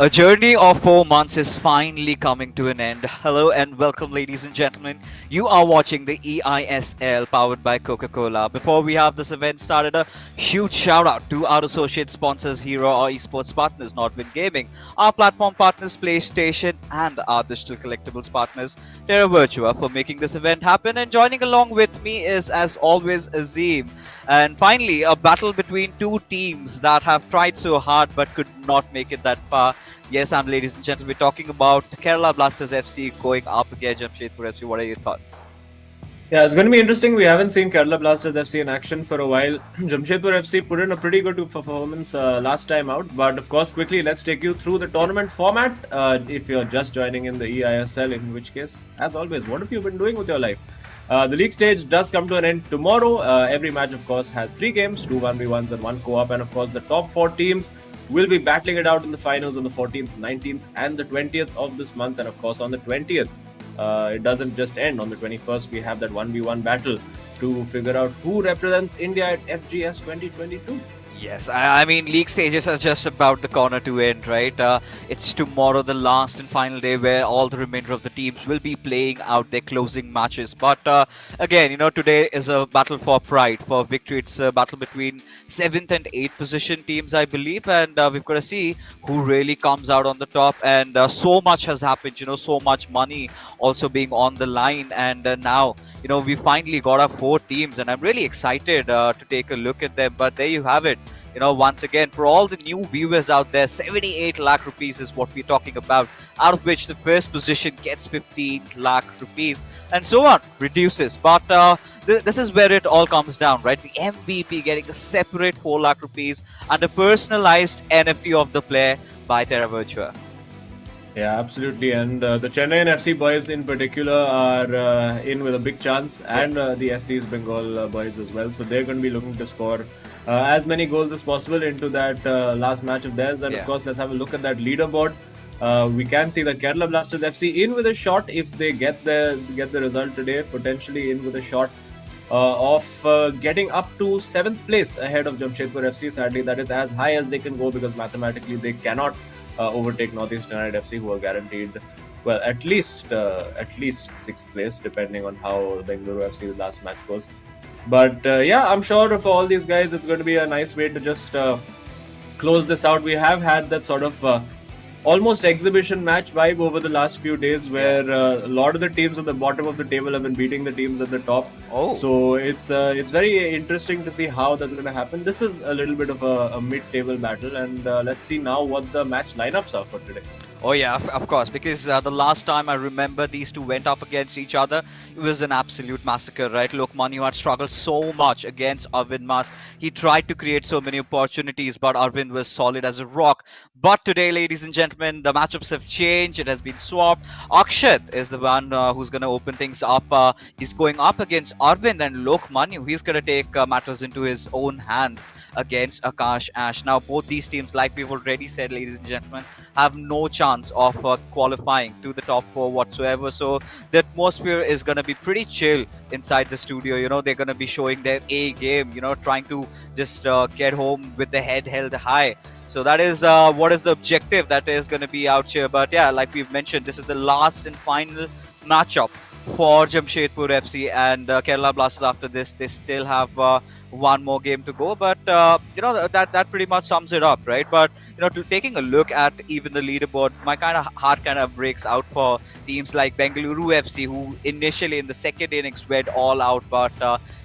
A journey of 4 months is finally coming to an end. Hello and welcome, ladies and gentlemen. You are watching the eISL powered by Coca Cola. Before we have this event started, a huge shout out to our associate sponsors, Hero, our esports partners, Nordwind Gaming, our platform partners, PlayStation, and our digital collectibles partners, Terra Virtua, for making this event happen. And joining along with me is, as always, Azim. And finally, a battle between two teams that have tried so hard but could not make it that far. Yes, ladies and gentlemen, we're talking about Kerala Blasters FC going up against Jamshedpur FC. What are your thoughts? Yeah, it's going to be interesting. We haven't seen Kerala Blasters FC in action for a while. Jamshedpur FC put in a pretty good performance last time out. But of course, quickly, let's take you through the tournament format. If you're just joining in the eISL, in which case, as always, what have you been doing with your life? The league stage does come to an end tomorrow. Every match, of course, has 3 games, 2 1v1s and 1 co-op. And of course, the top 4 teams will be battling it out in the finals on the 14th, 19th and the 20th of this month. And of course, on the 20th, it doesn't just end. On the 21st, we have that 1v1 battle to figure out who represents India at FGS 2022. Yes, I mean, league stages are just about the corner to end, right? It's tomorrow, the last and final day, where all the remainder of the teams will be playing out their closing matches. But again, today is a battle for pride, for victory. It's a battle between 7th and 8th position teams, I believe. And we've got to see who really comes out on the top. And so much has happened, so much money also being on the line. And now, we finally got our 4 teams. And I'm really excited to take a look at them. But there you have it. Once again, for all the new viewers out there, 78 lakh rupees is what we're talking about, out of which the first position gets 15 lakh rupees, and so on, reduces. But this is where it all comes down, right? The MVP getting a separate 4 lakh rupees and a personalized NFT of the player by Terra Virtua. Yeah, absolutely. And the Chennai FC boys in particular are in with a big chance, and the SC's Bengal boys as well. So they're going to be looking to score as many goals as possible into that last match of theirs. And of course, let's have a look at that leaderboard. We can see that Kerala Blasters FC in with a shot if they get the result today, potentially in with a shot of getting up to 7th place ahead of Jamshedpur FC. Sadly, that is as high as they can go because mathematically they cannot overtake Northeast United FC, who are guaranteed, well, at least 6th place, depending on how Bengaluru FC's last match goes. But yeah, I'm sure for all these guys, it's going to be a nice way to just close this out. We have had that sort of almost exhibition match vibe over the last few days, where a lot of the teams at the bottom of the table have been beating the teams at the top. So it's very interesting to see how that's going to happen. This is a little bit of a mid-table battle, and let's see now what the match lineups are for today. Oh yeah, of course, because the last time I remember these two went up against each other, it was an absolute massacre, right? Lokman had struggled so much against Arvind Mas. He tried to create so many opportunities, but Arvind was solid as a rock. But today, ladies and gentlemen, the matchups have changed. It has been swapped. Akshat is the one who's going to open things up. He's going up against Arvind, and Lokman, he's going to take matters into his own hands against Akash Ash. Now, both these teams, like we've already said, ladies and gentlemen, have no chance of qualifying to the top 4 whatsoever. So the atmosphere is going to be pretty chill inside the studio. They're going to be showing their A game, trying to just get home with the head held high. So that is what is the objective that is going to be out here. But yeah, like we've mentioned, this is the last and final matchup for Jamshedpur FC, and Kerala Blasters. After this, they still have one more game to go, but that pretty much sums it up, right? But taking a look at even the leaderboard, my heart kind of breaks out for teams like Bengaluru FC, who initially in the second innings went all out, but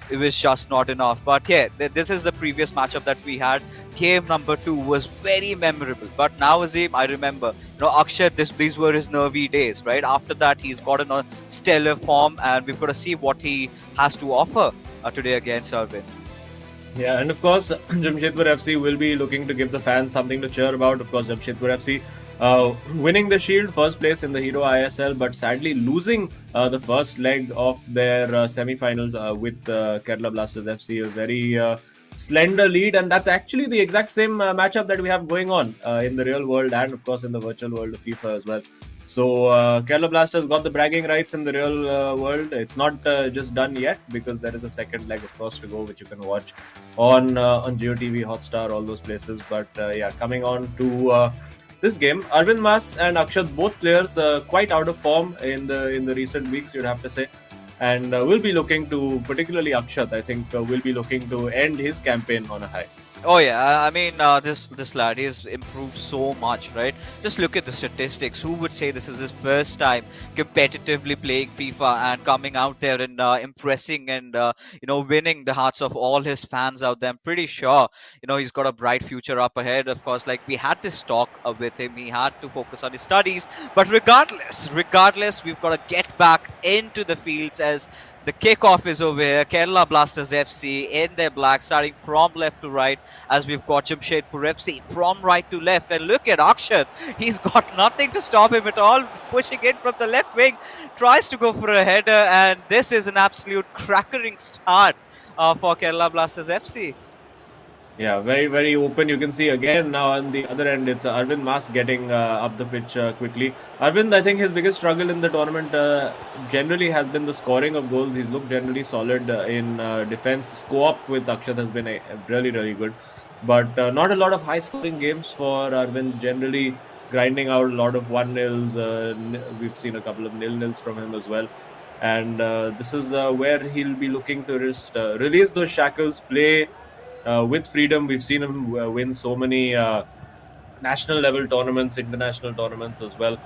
it was just not enough. But yeah, this is the previous matchup that we had. Game number 2 was very memorable. But now, Azim, I remember, Akshat, these were his nervy days, right? After that, he's gotten a stellar form, and we've got to see what he has to offer today against Arvind. Yeah, and of course, Jamshedpur FC will be looking to give the fans something to cheer about. Of course, Jamshedpur FC winning the Shield, first place in the Hero ISL, but sadly losing the first leg of their semi-final with Kerala Blasters FC, a very slender lead, and that's actually the exact same matchup that we have going on in the real world and of course in the virtual world of FIFA as well. So Kerala Blasters got the bragging rights in the real world. It's not just done yet, because there is a second leg, of course, to go, which you can watch on GeoTV, Hotstar, all those places. But yeah, coming on to this game. Arvind Mas and Akshat, both players quite out of form in the recent weeks, you'd have to say. And we'll be looking to, particularly Akshat, I think, will be looking to end his campaign on a high. Oh yeah, I mean this lad has improved so much, right? Just look at the statistics. Who would say this is his first time competitively playing FIFA and coming out there and impressing and winning the hearts of all his fans out there? I'm pretty sure he's got a bright future up ahead. Of course, like we had this talk with him, he had to focus on his studies, but regardless, we've got to get back into the fields as the kickoff is over here. Kerala Blasters FC in their black, starting from left to right as we've got Jamshedpur FC from right to left. And look at Akshat. He's got nothing to stop him at all. Pushing in from the left wing. Tries to go for a header. And this is an absolute crackering start for Kerala Blasters FC. Yeah, very, very open. You can see again now on the other end, it's Arvind Mas getting up the pitch quickly. Arvind, I think his biggest struggle in the tournament generally has been the scoring of goals. He's looked generally solid in defense. Co-op with Akshat has been really, really good. But not a lot of high scoring games for Arvind, generally grinding out a lot of 1-0s. We've seen a couple of 0-0s from him as well. And this is where he'll be looking to release those shackles, play with freedom. We've seen him win so many national level tournaments, international tournaments as well,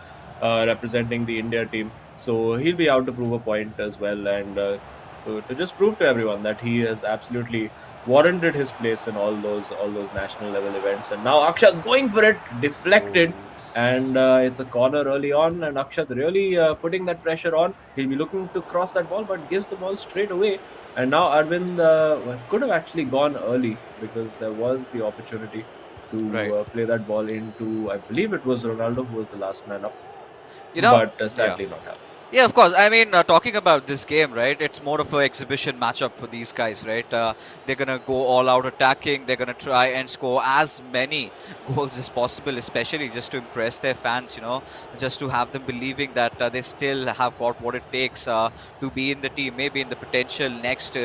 representing the India team. So he'll be out to prove a point as well, and to just prove to everyone that he has absolutely warranted his place in all those national level events. And now Akshat going for it, deflected. And it's a corner early on, and Akshat really putting that pressure on. He'll be looking to cross that ball, but gives the ball straight away. And now Arvind could have actually gone early because there was the opportunity to play that ball into, I believe it was Ronaldo who was the last man up, but sadly not happened. Yeah, of course. I mean, talking about this game, right? It's more of an exhibition matchup for these guys, right? They're gonna go all out attacking. They're gonna try and score as many goals as possible, especially just to impress their fans. Just to have them believing that they still have got what it takes to be in the team. Maybe in the potential next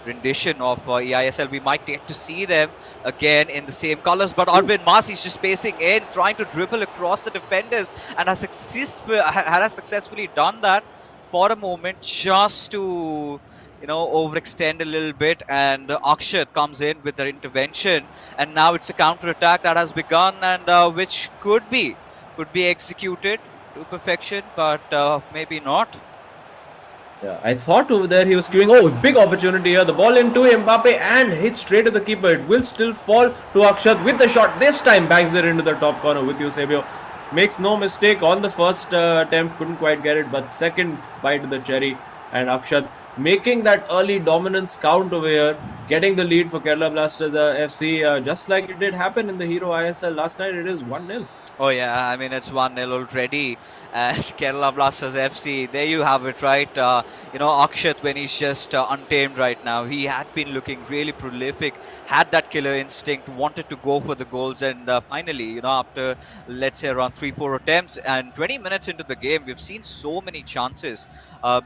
rendition of eISL, we might get to see them again in the same colors. But Arvind Mas is just pacing in, trying to dribble across the defenders, and has successfully done that for a moment, just to overextend a little bit. And Akshat comes in with the intervention, and now it's a counter attack that has begun, and which could be executed to perfection, but maybe not. Yeah, I thought over there he was queuing. Oh, big opportunity here. The ball into Mbappe and hits straight to the keeper. It will still fall to Akshat with the shot. This time bangs it into the top corner with Eusebio. Makes no mistake on the first attempt, couldn't quite get it, but second bite of the cherry. And Akshat making that early dominance count over here, getting the lead for Kerala Blasters FC, just like it did happen in the Hero ISL last night. It is 1-0. Oh yeah, I mean it's 1-0 already, and Kerala Blasters FC. There you have it, right? Akshat, when he's just untamed right now, he had been looking really prolific, had that killer instinct, wanted to go for the goals, and finally, after let's say around 3-4 attempts and 20 minutes into the game, we've seen so many chances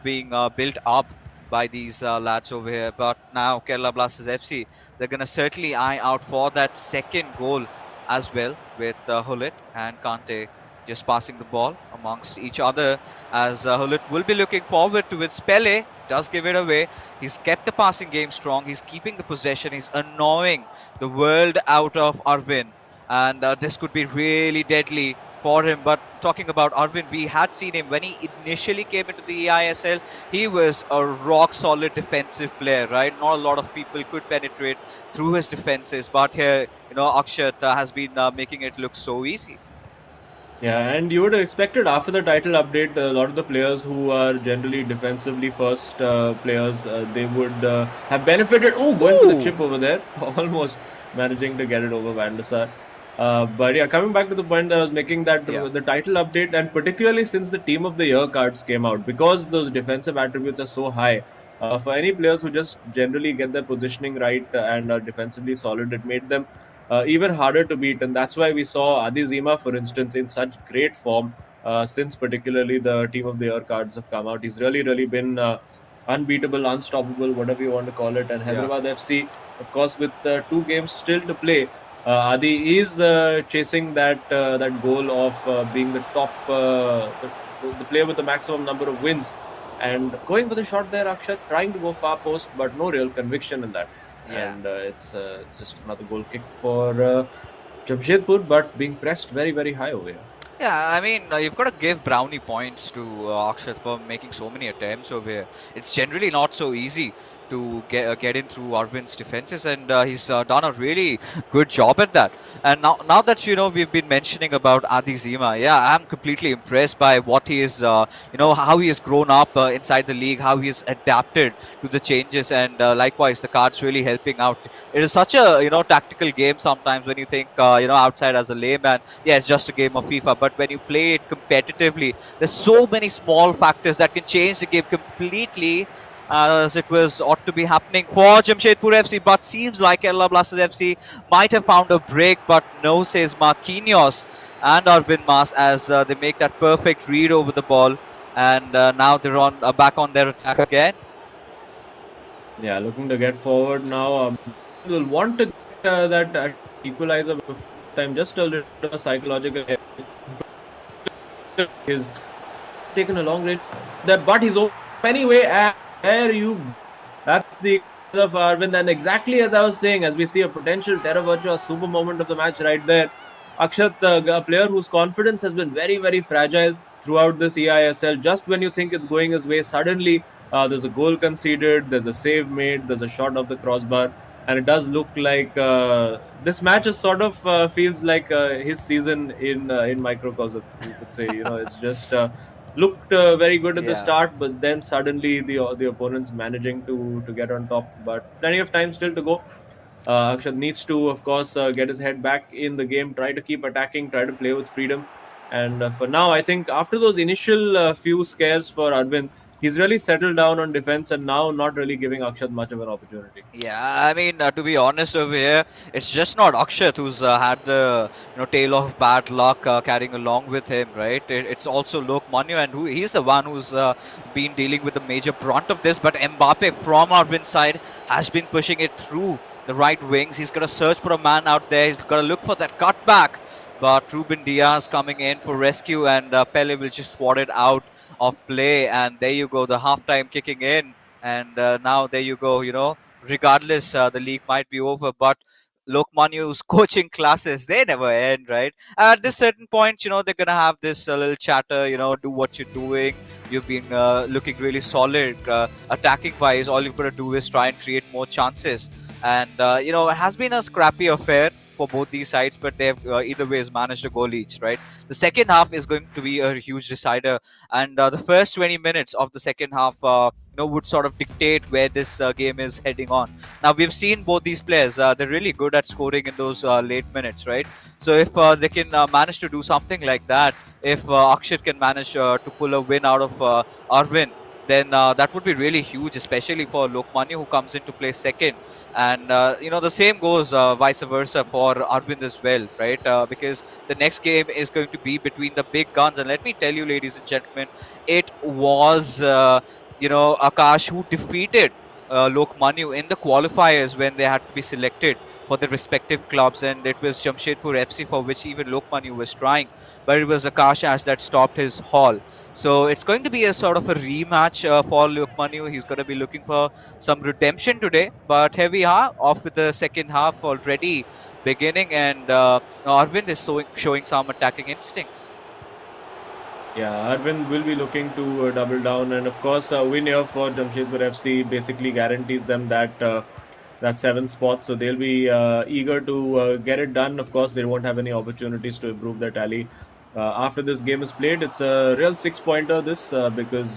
being built up by these lads over here. But now Kerala Blasters FC, they're gonna certainly eye out for that second goal as well, with Hullet and Kante just passing the ball amongst each other, as Hullet will be looking forward to it. Pele does give it away. He's kept the passing game strong. He's keeping the possession. He's annoying the world out of Arvind, and this could be really deadly for him. But talking about Arvind, we had seen him when he initially came into the eISL. He was a rock solid defensive player, right? Not a lot of people could penetrate through his defenses, but here, Akshat has been making it look so easy. Yeah, and you would have expected after the title update, a lot of the players who are generally defensively first players, they would have benefited. Oh, going for the chip over there, almost managing to get it over Van der Sar. But yeah, coming back to the point that I was making, that the title update, and particularly since the Team of the Year cards came out, because those defensive attributes are so high, for any players who just generally get their positioning right and are defensively solid, it made them even harder to beat. And that's why we saw Adi Zima, for instance, in such great form since particularly the Team of the Year cards have come out. He's really, really been unbeatable, unstoppable, whatever you want to call it. And Hyderabad FC, of course, with 2 games still to play, Adi is chasing that goal of being the top, the player with the maximum number of wins, and going for the shot there. Akshat trying to go far post, but no real conviction in that, Yeah. and it's just another goal kick for Jamshedpur, but being pressed very high over here. Yeah, I mean, you've got to give Brownie points to Akshat for making so many attempts over here. It's generally not so easy to get in through Arvind's defenses, and he's done a really good job at that. And now that we've been mentioning about Adi Zima, yeah, I'm completely impressed by what he is, how he has grown up inside the league, how he has adapted to the changes, and likewise the cards really helping out. It is such a tactical game sometimes when you think outside as a layman. Yeah, it's just a game of FIFA, but when you play it competitively, there's so many small factors that can change the game completely. As it was ought to be happening for Jamshedpur FC, but seems like Kerala Blasters FC might have found a break, but no, says Marquinhos and Arvind Mas as they make that perfect read over the ball, and now they're on back on their attack again. Yeah, looking to get forward now. Will want to get that equalizer before time, just a little bit of a psychological hit. He's taken a long range there, but he's over anyway. And there you go. That's the of Arvind. And exactly as I was saying, as we see a potential Terra Virtua super moment of the match right there. Akshat, a player whose confidence has been very fragile throughout this eISL. Just when you think it's going his way, suddenly there's a goal conceded, there's a save made, there's a shot of the crossbar, and it does look like this match is sort of feels like his season in microcosm. You could say, it's just looked very good at the Yeah. start, but then suddenly the opponents managing to get on top. But plenty of time still to go. Akshat needs to, of course, get his head back in the game, try to keep attacking, try to play with freedom. And for now, I think after those initial few scares for Arvind, he's really settled down on defense and now not really giving Akshat much of an opportunity. Yeah, I mean, to be honest over here, it's just not Akshat who's had the tail of bad luck carrying along with him, right? It's also Lok Manu, and he's the one who's been dealing with the major brunt of this. But Mbappe from Arvind's side has been pushing it through the right wings. He's got to search for a man out there. He's got to look for that cutback. But Ruben Diaz coming in for rescue, and Pele will just swat it out of play. And there you go, the halftime kicking in. And now there you go, regardless, the league might be over, but Lokmanu's coaching classes, they never end, right? At this certain point, they're gonna have this little chatter, do what you're doing. You've been looking really solid, attacking wise. All you've got to do is try and create more chances. And it has been a scrappy affair for both these sides, but they've either ways managed a goal each, right? The second half is going to be a huge decider, and the first 20 minutes of the second half would sort of dictate where this game is heading on. Now we've seen both these players; they're really good at scoring in those late minutes, right? So if they can manage to do something like that, if Akshat can manage to pull a win out of Arvin, then that would be really huge, especially for Lokmanya who comes into play second. And the same goes vice versa for Arvind as well, right? Because the next game is going to be between the big guns, and let me tell you, ladies and gentlemen, it was Akash who defeated Lokmanu in the qualifiers when they had to be selected for their respective clubs, and it was Jamshedpur FC for which even Lokmanu was trying, but it was Akash as that stopped his haul. So it's going to be a sort of a rematch for Lokmanu. He's going to be looking for some redemption today, but here we are off with the second half already beginning, and Arvind is showing some attacking instincts. Yeah, Arvind will be looking to double down, and of course, a win here for Jamshedpur FC basically guarantees them that seventh spot. So they'll be eager to get it done. Of course, they won't have any opportunities to improve their tally after this game is played. It's a real six-pointer. This because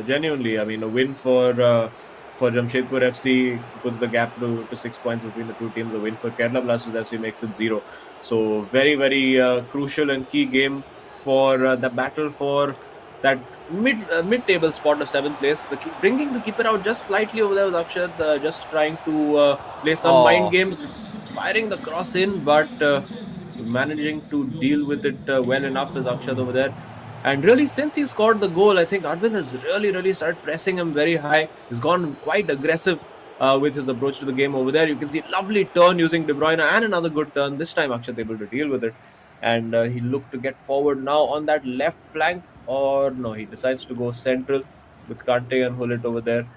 genuinely, I mean, a win for Jamshedpur FC puts the gap to 6 points between the two teams. A win for Kerala Blasters FC makes it 0. So very crucial and key game for the battle for that mid-table spot of seventh place. Bringing the keeper out just slightly over there with Akshat, just trying to play some mind Oh, games, firing the cross in, but managing to deal with it well enough is Akshat over there. And really, since he scored the goal, I think Arvind has really started pressing him very high. He's gone quite aggressive. with his approach to the game over there. You can see lovely turn using De Bruyne and another good turn. This time Akshat able to deal with it, and he looked to get forward now on that left flank, or no, he decides to go central with Kante and Hullet over there.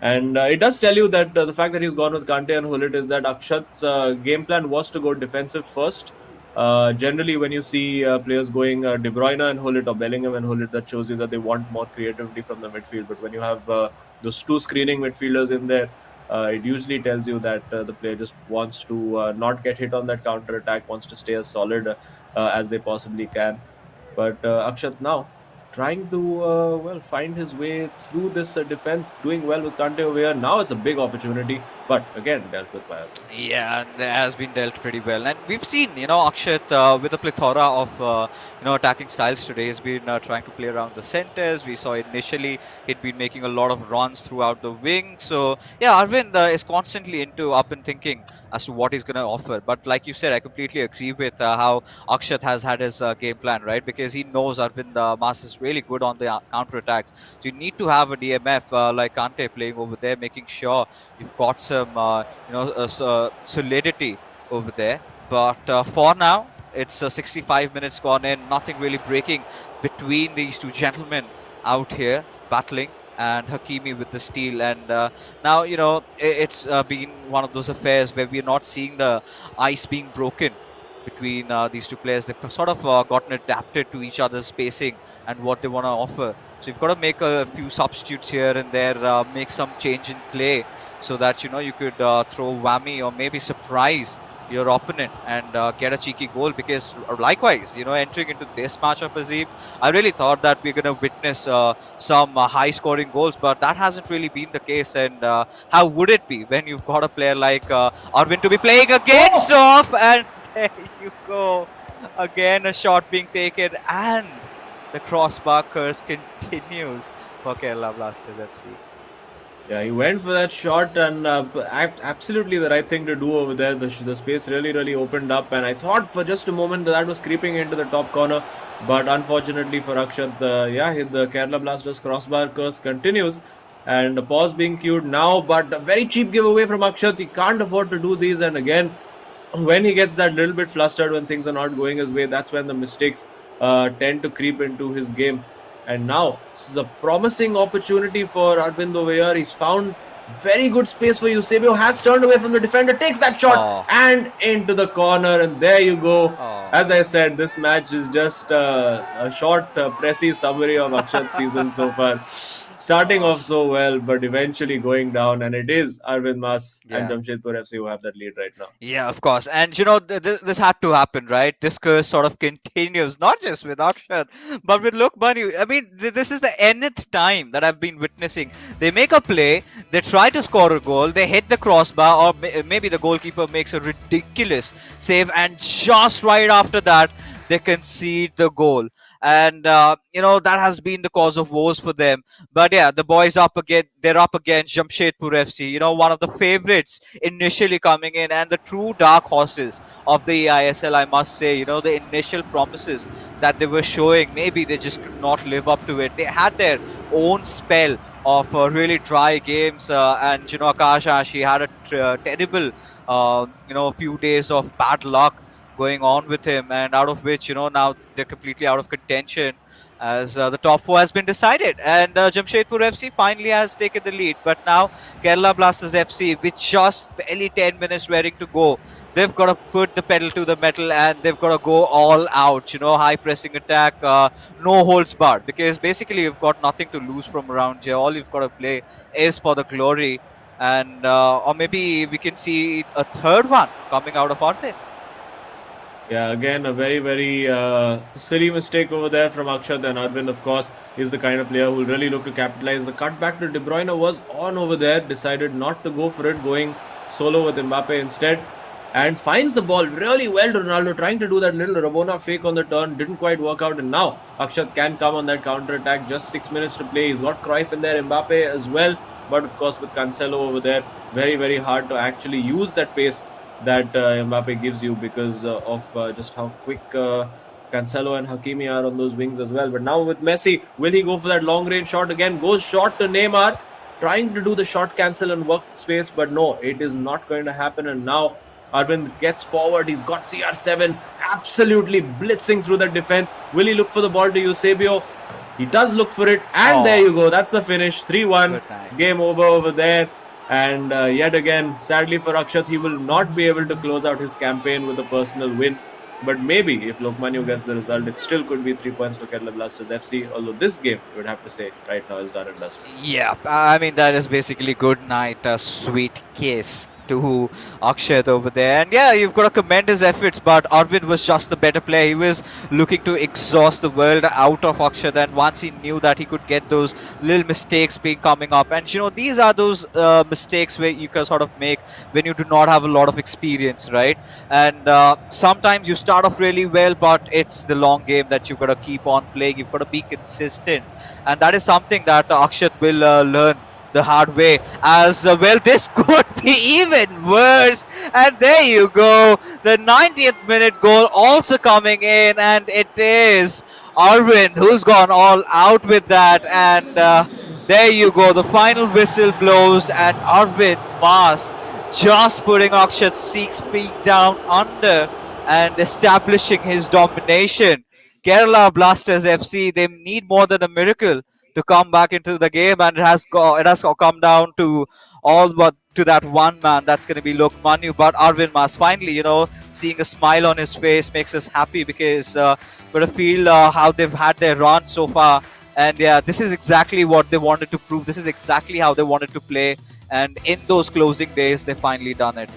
And it does tell you that the fact that he's gone with Kante and Hullet is that Akshat's game plan was to go defensive first. Generally, when you see players going De Bruyne and Hullet or Bellingham and Hullet, that shows you that they want more creativity from the midfield. But when you have those two screening midfielders in there, it usually tells you that the player just wants to not get hit on that counter attack, wants to stay as solid as they possibly can. But Akshat now trying to find his way through this defense, doing well with Kante over here. Now it's a big opportunity, but again dealt with by. Yeah, and there has been dealt pretty well, and we've seen, Akshat with a plethora of attacking styles today. He's been trying to play around the centers. We saw initially he'd been making a lot of runs throughout the wing. So yeah, Arvind is constantly into up and thinking as to what he's going to offer. But like you said, I completely agree with how Akshat has had his game plan, right? Because he knows Arvind Mas is really good on the counter attacks. So you need to have a DMF like Kante playing over there, making sure you've got some solidity over there. But for now, it's 65 minutes gone in, nothing really breaking between these two gentlemen out here battling, and Hakimi with the steal. And now, it's been one of those affairs where we're not seeing the ice being broken between these two players. They've sort of gotten adapted to each other's spacing and what they want to offer. So you've got to make a few substitutes here and there, make some change in play, so that you could throw whammy or maybe surprise your opponent and get a cheeky goal. Because likewise, entering into this matchup, Azim, I really thought that we're going to witness some high scoring goals, but that hasn't really been the case. And how would it be when you've got a player like Arvind to be playing against off? And there you go, again a shot being taken, and the crossbar curse continues for Kerala Blasters FC. Yeah, he went for that shot, and absolutely the right thing to do over there. The space really opened up, and I thought for just a moment that was creeping into the top corner, but unfortunately for Akshat, the Kerala Blasters crossbar curse continues, and the pause being queued now, but a very cheap giveaway from Akshat. He can't afford to do these, and again, when he gets that little bit flustered when things are not going his way, that's when the mistakes tend to creep into his game. And now this is a promising opportunity for Arvind over here. He's found very good space for Eusebio, has turned away from the defender, takes that shot and into the corner, and there you go. As I said, this match is just a short, pressy summary of Akshat's season so far. Starting off so well, but eventually going down, and it is Arvind Mas and Jamshedpur FC who have that lead right now. Yeah, of course. And this had to happen, right? This curse sort of continues, not just with Akshat, but with Lokman. I mean, this is the nth time that I've been witnessing. They make a play, they try to score a goal, they hit the crossbar, or maybe the goalkeeper makes a ridiculous save, and just right after that, they concede the goal. And that has been the cause of woes for them. But yeah, the boys up again. They're up against Jamshedpur FC. One of the favorites initially coming in, and the true dark horses of the eISL, I must say. The initial promises that they were showing, maybe they just could not live up to it. They had their own spell of really dry games, and Akash, she had a terrible few days of bad luck going on with him, and out of which now they're completely out of contention, as the top four has been decided, and Jamshedpur FC finally has taken the lead. But now Kerala Blasters FC, with just barely 10 minutes ready to go, they've got to put the pedal to the metal, and they've got to go all out. High pressing attack, no holds barred, because basically you've got nothing to lose from around here. All you've got to play is for the glory, and or maybe we can see a third one coming out of Arvind. Yeah, again, a very silly mistake over there from Akshat, and Arvind, of course, is the kind of player who will really look to capitalize. The cutback to De Bruyne was on over there, decided not to go for it, going solo with Mbappe instead, and finds the ball really well to Ronaldo, trying to do that little Rabona fake on the turn, didn't quite work out, and now Akshat can come on that counter-attack. Just 6 minutes to play. He's got Cruyff in there, Mbappe as well, but of course with Cancelo over there, very hard to actually use that pace that Mbappe gives you, because of just how quick Cancelo and Hakimi are on those wings as well. But now with Messi, will he go for that long range shot again? Goes short to Neymar, trying to do the shot cancel and work the space, but no, it is not going to happen. And now Arvind gets forward. He's got CR7 absolutely blitzing through the defense. Will he look for the ball to Eusebio? He does look for it, and there you go. That's the finish. 3-1. Game over there. And yet again, sadly for Akshat, he will not be able to close out his campaign with a personal win. But maybe if Lokmanya gets the result, it still could be 3 points for Kerala Blasters FC. Although this game, you would have to say, right now is done and dusted. Yeah, I mean, that is basically good night, a sweet kiss to Akshat over there. And yeah, you've got to commend his efforts, but Arvind was just the better player. He was looking to exhaust the world out of Akshat, and once he knew that he could get those little mistakes being coming up. And you know, these are those mistakes where you can sort of make when you do not have a lot of experience, right? And sometimes you start off really well, but it's the long game that you've got to keep on playing. You've got to be consistent, and that is something that Akshat will learn the hard way. As well, this could be even worse. And there you go, the 90th minute goal also coming in, and it is Arvind who's gone all out with that. And there you go, the final whistle blows, and Arvind Mas just putting Akshat 6 feet down under and establishing his domination. Kerala Blasters FC, they need more than a miracle to come back into the game, and it has come down to all but to that one man. That's going to be Lokmanya. But Arvind Mas, finally, you know, seeing a smile on his face makes us happy, because we're to feel how they've had their run so far. And yeah, this is exactly what they wanted to prove. This is exactly how they wanted to play. And in those closing days, they finally done it.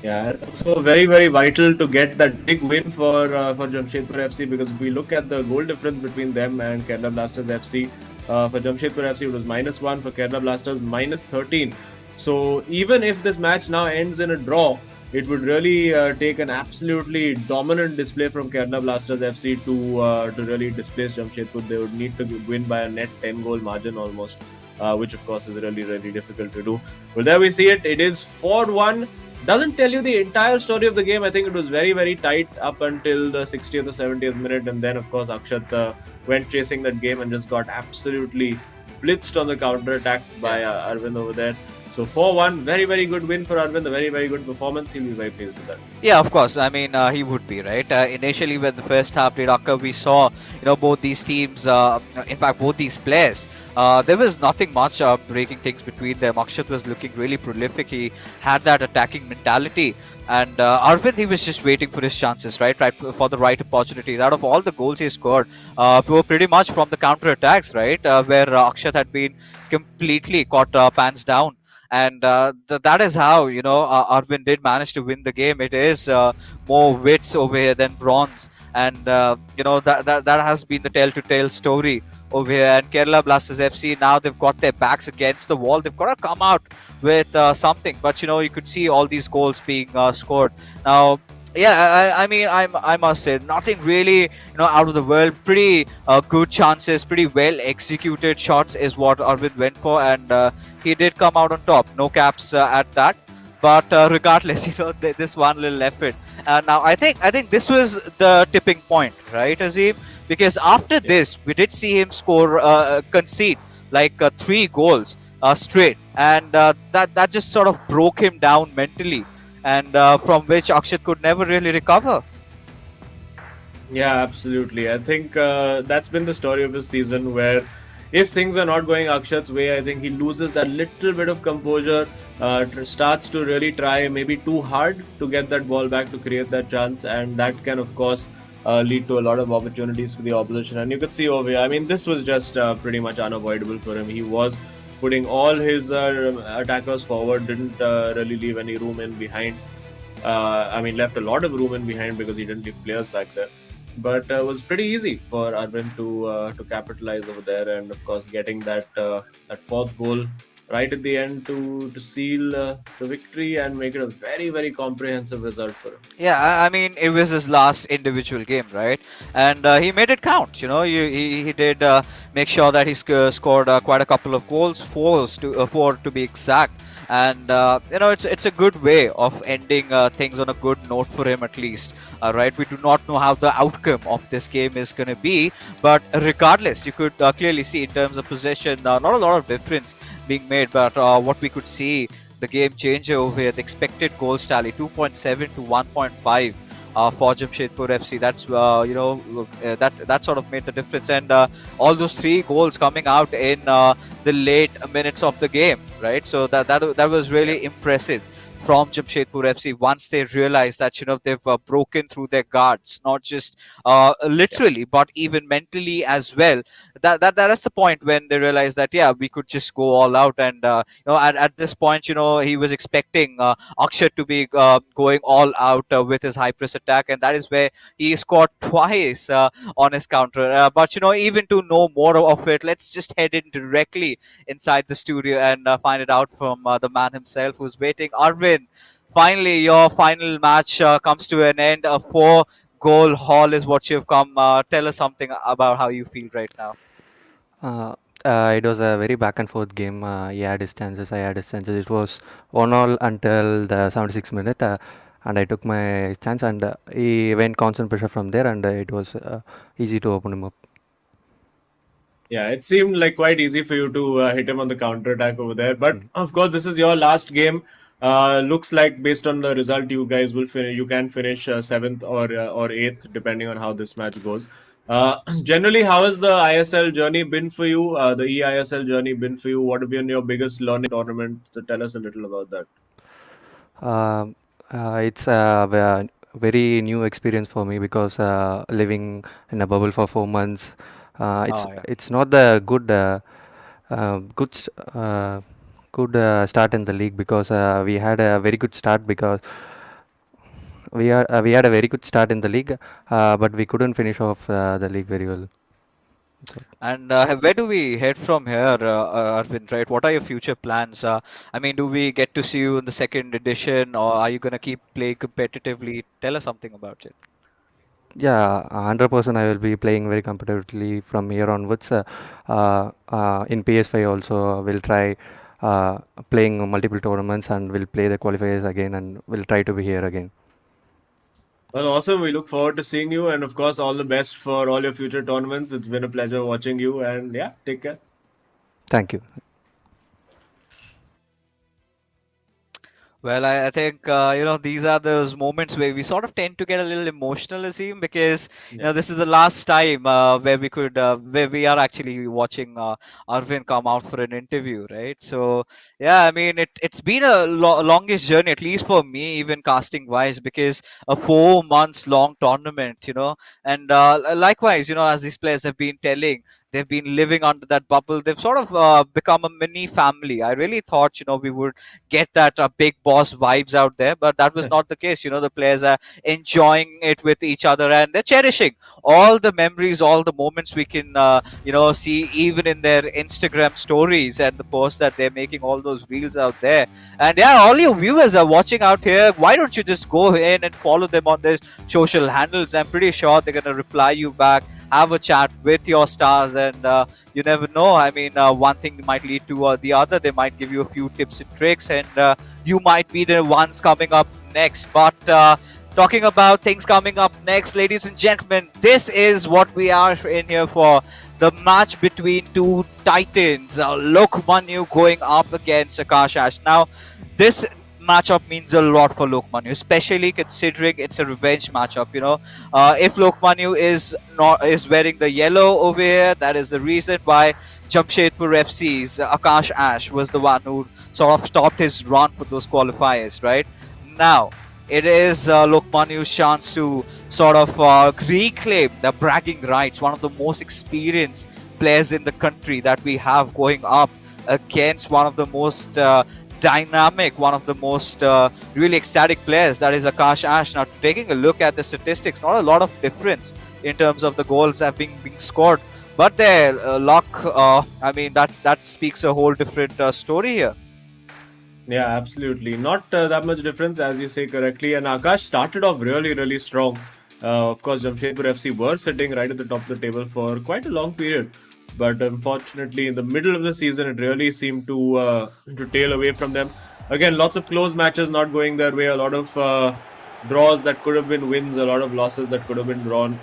Yeah, so very, very vital to get that big win for Jamshedpur FC, because if we look at the goal difference between them and Kerala Blasters FC, for Jamshedpur FC it was -1, for Kerala Blasters -13. So even if this match now ends in a draw, it would really take an absolutely dominant display from Kerala Blasters FC to really displace Jamshedpur. They would need to win by a net 10-goal margin almost, which of course is really, really difficult to do. Well, there we see it. It is 4-1. Doesn't tell you the entire story of the game. I think it was very, very tight up until the 60th or 70th minute. And then, of course, Akshat went chasing that game and just got absolutely blitzed on the counter-attack by Arvind over there. So 4-1, very, very good win for Arvind, a very, very good performance. He'll be very pleased with that. Yeah, of course. I mean, he would be, right? Initially, when the first half did occur, we saw, you know, both these teams, in fact, both these players, there was nothing much breaking things between them. Akshat was looking really prolific. He had that attacking mentality. And Arvind, he was just waiting for his chances, right? For the right opportunities. Out of all the goals he scored, were pretty much from the counter-attacks, right? Where Akshat had been completely caught pants down. And that is how, you know, Arvind did manage to win the game. It is more wits over here than bronze. And, you know, that has been the tell-to-tale story over here. And Kerala Blasters FC, now they've got their backs against the wall. They've got to come out with something. But, you know, you could see all these goals being scored. Now, yeah, I mean, I must say, nothing really, you know, out of the world. Pretty good chances, pretty well executed shots is what Arvind went for, and he did come out on top. No caps at that. But regardless, you know, this one little effort. Now, I think this was the tipping point, right, Azim? Because after this, we did see him concede like 3 goals straight, and that just sort of broke him down mentally. And from which Akshat could never really recover. Yeah, absolutely. I think that's been the story of his season, where if things are not going Akshat's way, I think he loses that little bit of composure, starts to really try maybe too hard to get that ball back to create that chance, and that can, of course, lead to a lot of opportunities for the opposition. And you could see over here, I mean, this was just pretty much unavoidable for him. He was putting all his attackers forward, didn't really leave any room in behind. I mean, left a lot of room in behind because he didn't leave players back there. But it was pretty easy for Arvind to capitalize over there, and of course, getting that 4th goal right at the end to seal the victory and make it a very, very comprehensive result for him. Yeah, I mean, it was his last individual game, right? And he made it count. You know, he did make sure that he scored quite a couple of goals, 4 to be exact. And you know, it's a good way of ending things on a good note for him, at least. Right, we do not know how the outcome of this game is going to be, but regardless, you could clearly see in terms of possession, not a lot of difference being made. But what we could see, the game changer over here, the expected goals tally 2.7 to 1.5. For Jamshedpur FC, that's that sort of made the difference, and all those three goals coming out in the late minutes of the game, right? So that was Yeah. really impressive from Jamshedpur FC once they realized that they've broken through their guards, not just literally but even mentally as well. That's the point when they realized that yeah, we could just go all out, and at this point he was expecting Akshat to be going all out with his high press attack, and that is where he scored twice on his counter. But even to know more of it, let's just head in directly inside the studio and find it out from the man himself who's waiting. Arvin, finally, your final match comes to an end. A four-goal haul is what you've come. Tell us something about how you feel right now. Uh, it was a very back and forth game. He had his chances, I had his chances. It was 1-1 until the 76th minute, and I took my chance, and he went constant pressure from there, and it was easy to open him up. Yeah, it seemed like quite easy for you to hit him on the counter attack over there. But Mm. of course, this is your last game. Looks like based on the result, you guys will finish. You can finish seventh or eighth, depending on how this match goes. Generally, how has the ISL journey been for you? The eISL journey been for you? What have been your biggest learning tournament? So tell us a little about that. Um it's a very new experience for me because living in a bubble for 4 months, Oh yeah. it's not the good good good start in the league because we had a very good start because we had a very good start in the league, but we couldn't finish off the league very well. So, And where do we head from here, Arvind? Right? What are your future plans? I mean, do we get to see you in the second edition, or are you gonna keep playing competitively? Tell us something about it. yeah, 100% I will be playing very competitively from here onwards. In PS5 also we'll try uh, playing multiple tournaments and we'll play the qualifiers again and we'll try to be here again. Well, awesome. We look forward to seeing you, and of course, all the best for all your future tournaments. It's been a pleasure watching you, and yeah, take care. Thank you. Well, I think these are those moments where we sort of tend to get a little emotional, Azim, because Yeah. this is the last time where we are actually watching Arvind come out for an interview, right? So yeah, I mean it's been a longest journey, at least for me, even casting wise, because a 4 months long tournament, and likewise, as these players have been telling. They've been living under that bubble. They've sort of become a mini family. I really thought, we would get that big boss vibes out there, but that was not the case. The players are enjoying it with each other, and they're cherishing all the memories, all the moments we can see even in their Instagram stories and the posts that they're making, all those reels out there. And yeah, all you viewers are watching out here, why don't you just go in and follow them on their social handles? I'm pretty sure they're going to reply you back, have a chat with your stars, and you never know. I mean, one thing might lead to the other. They might give you a few tips and tricks, and you might be the ones coming up next. But talking about things coming up next, ladies and gentlemen, this is what we are in here for. The match between two titans, Lokmanu going up against Akash Ash. Now, this matchup means a lot for Lokmanu, especially considering it's a revenge matchup. If Lokmanu is wearing the yellow over here, that is the reason why Jamshedpur FC's Akash Ash was the one who sort of stopped his run for those qualifiers. Right now, it is Lokmanu's chance to sort of reclaim the bragging rights. One of the most experienced players in the country that we have going up against one of the most dynamic, one of the most really ecstatic players, that is Akash Ash. Now, taking a look at the statistics, not a lot of difference in terms of the goals that being scored, but their luck, I mean, that speaks a whole different story here. Yeah, absolutely. Not that much difference, as you say correctly. And Akash started off really, really strong. Of course, Jamshedpur FC were sitting right at the top of the table for quite a long period. But unfortunately, in the middle of the season, it really seemed to tail away from them. Again, lots of close matches not going their way. A lot of draws that could have been wins. A lot of losses that could have been drawn.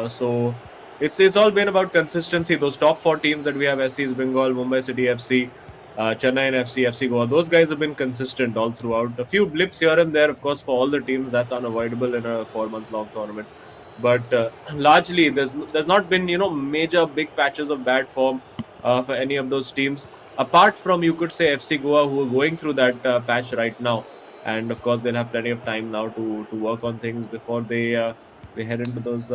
So it's all been about consistency. Those top four teams that we have: SC's Bengal, Mumbai City FC. Chennai and FC Goa. Those guys have been consistent all throughout. A few blips here and there, of course, for all the teams. That's unavoidable in a 4 month long tournament. But largely, there's not been major big patches of bad form for any of those teams. Apart from, you could say, FC Goa, who are going through that patch right now, and of course they'll have plenty of time now to work on things before they head into those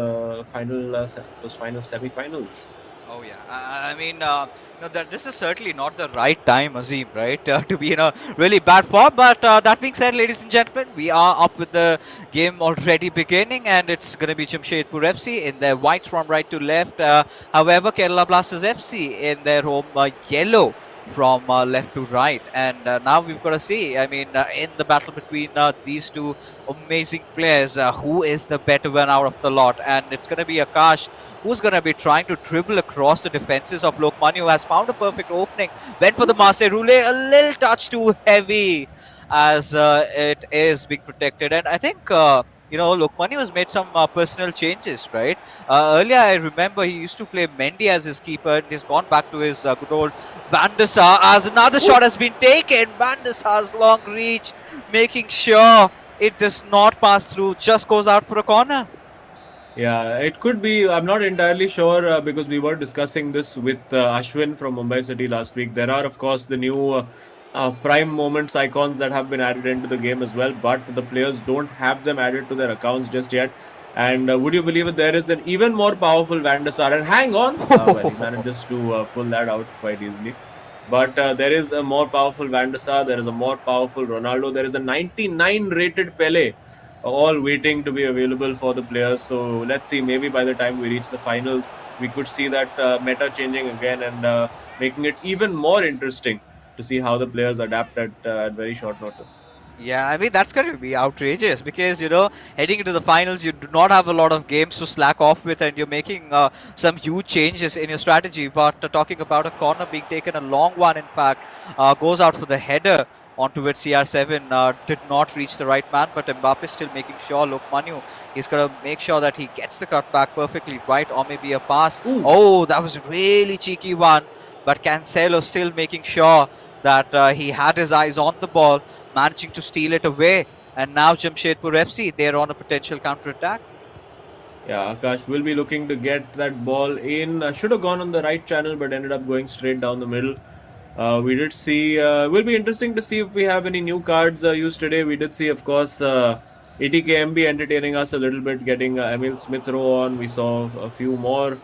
final semi-finals. Oh yeah, I mean, that this is certainly not the right time, Azim, right, to be in a really bad form. But that being said, ladies and gentlemen, we are up with the game already beginning, and it's going to be Jamshedpur FC in their white from right to left. However, Kerala Blasters FC in their home yellow from left to right. And now we've got to see. I mean, in the battle between these two amazing players, who is the better one out of the lot? And it's going to be Akash who's going to be trying to dribble across the defenses of Lokmanya, who has found a perfect opening. Went for the Marseille Roulette, a little touch too heavy as it is being protected. And I think, Lokmanya has made some personal changes, right? Earlier, I remember he used to play Mendy as his keeper, and he's gone back to his good old Van der Sar as another shot has been taken. Van der Sar's long reach, making sure it does not pass through, just goes out for a corner. Yeah, it could be. I'm not entirely sure because we were discussing this with Ashwin from Mumbai City last week. There are, of course, the new prime moments icons that have been added into the game as well, but the players don't have them added to their accounts just yet. And would you believe it? There is an even more powerful Van der Sar. And hang on, well, he manages to pull that out quite easily. But there is a more powerful Van der Sar. There is a more powerful Ronaldo. There is a 99 rated Pele, all waiting to be available for the players. So let's see, maybe by the time we reach the finals, we could see that meta changing again and making it even more interesting to see how the players adapt at very short notice. Yeah, I mean, that's going to be outrageous because, heading into the finals, you do not have a lot of games to slack off with, and you're making some huge changes in your strategy. But talking about a corner being taken, a long one, in fact, goes out for the header onto it. CR7 did not reach the right man, but Mbappe is still making sure. Look, Manu, he's going to make sure that he gets the cut back perfectly right, or maybe a pass. Ooh. Oh, that was a really cheeky one, but Cancelo still making sure that he had his eyes on the ball, managing to steal it away. And now Jamshedpur FC, they're on a potential counter-attack. Yeah, Akash will be looking to get that ball in. Should have gone on the right channel, but ended up going straight down the middle. We did see, will be interesting to see if we have any new cards used today. We did see, of course, ATKMB entertaining us a little bit, getting Emil Smith Rowe on. We saw a few more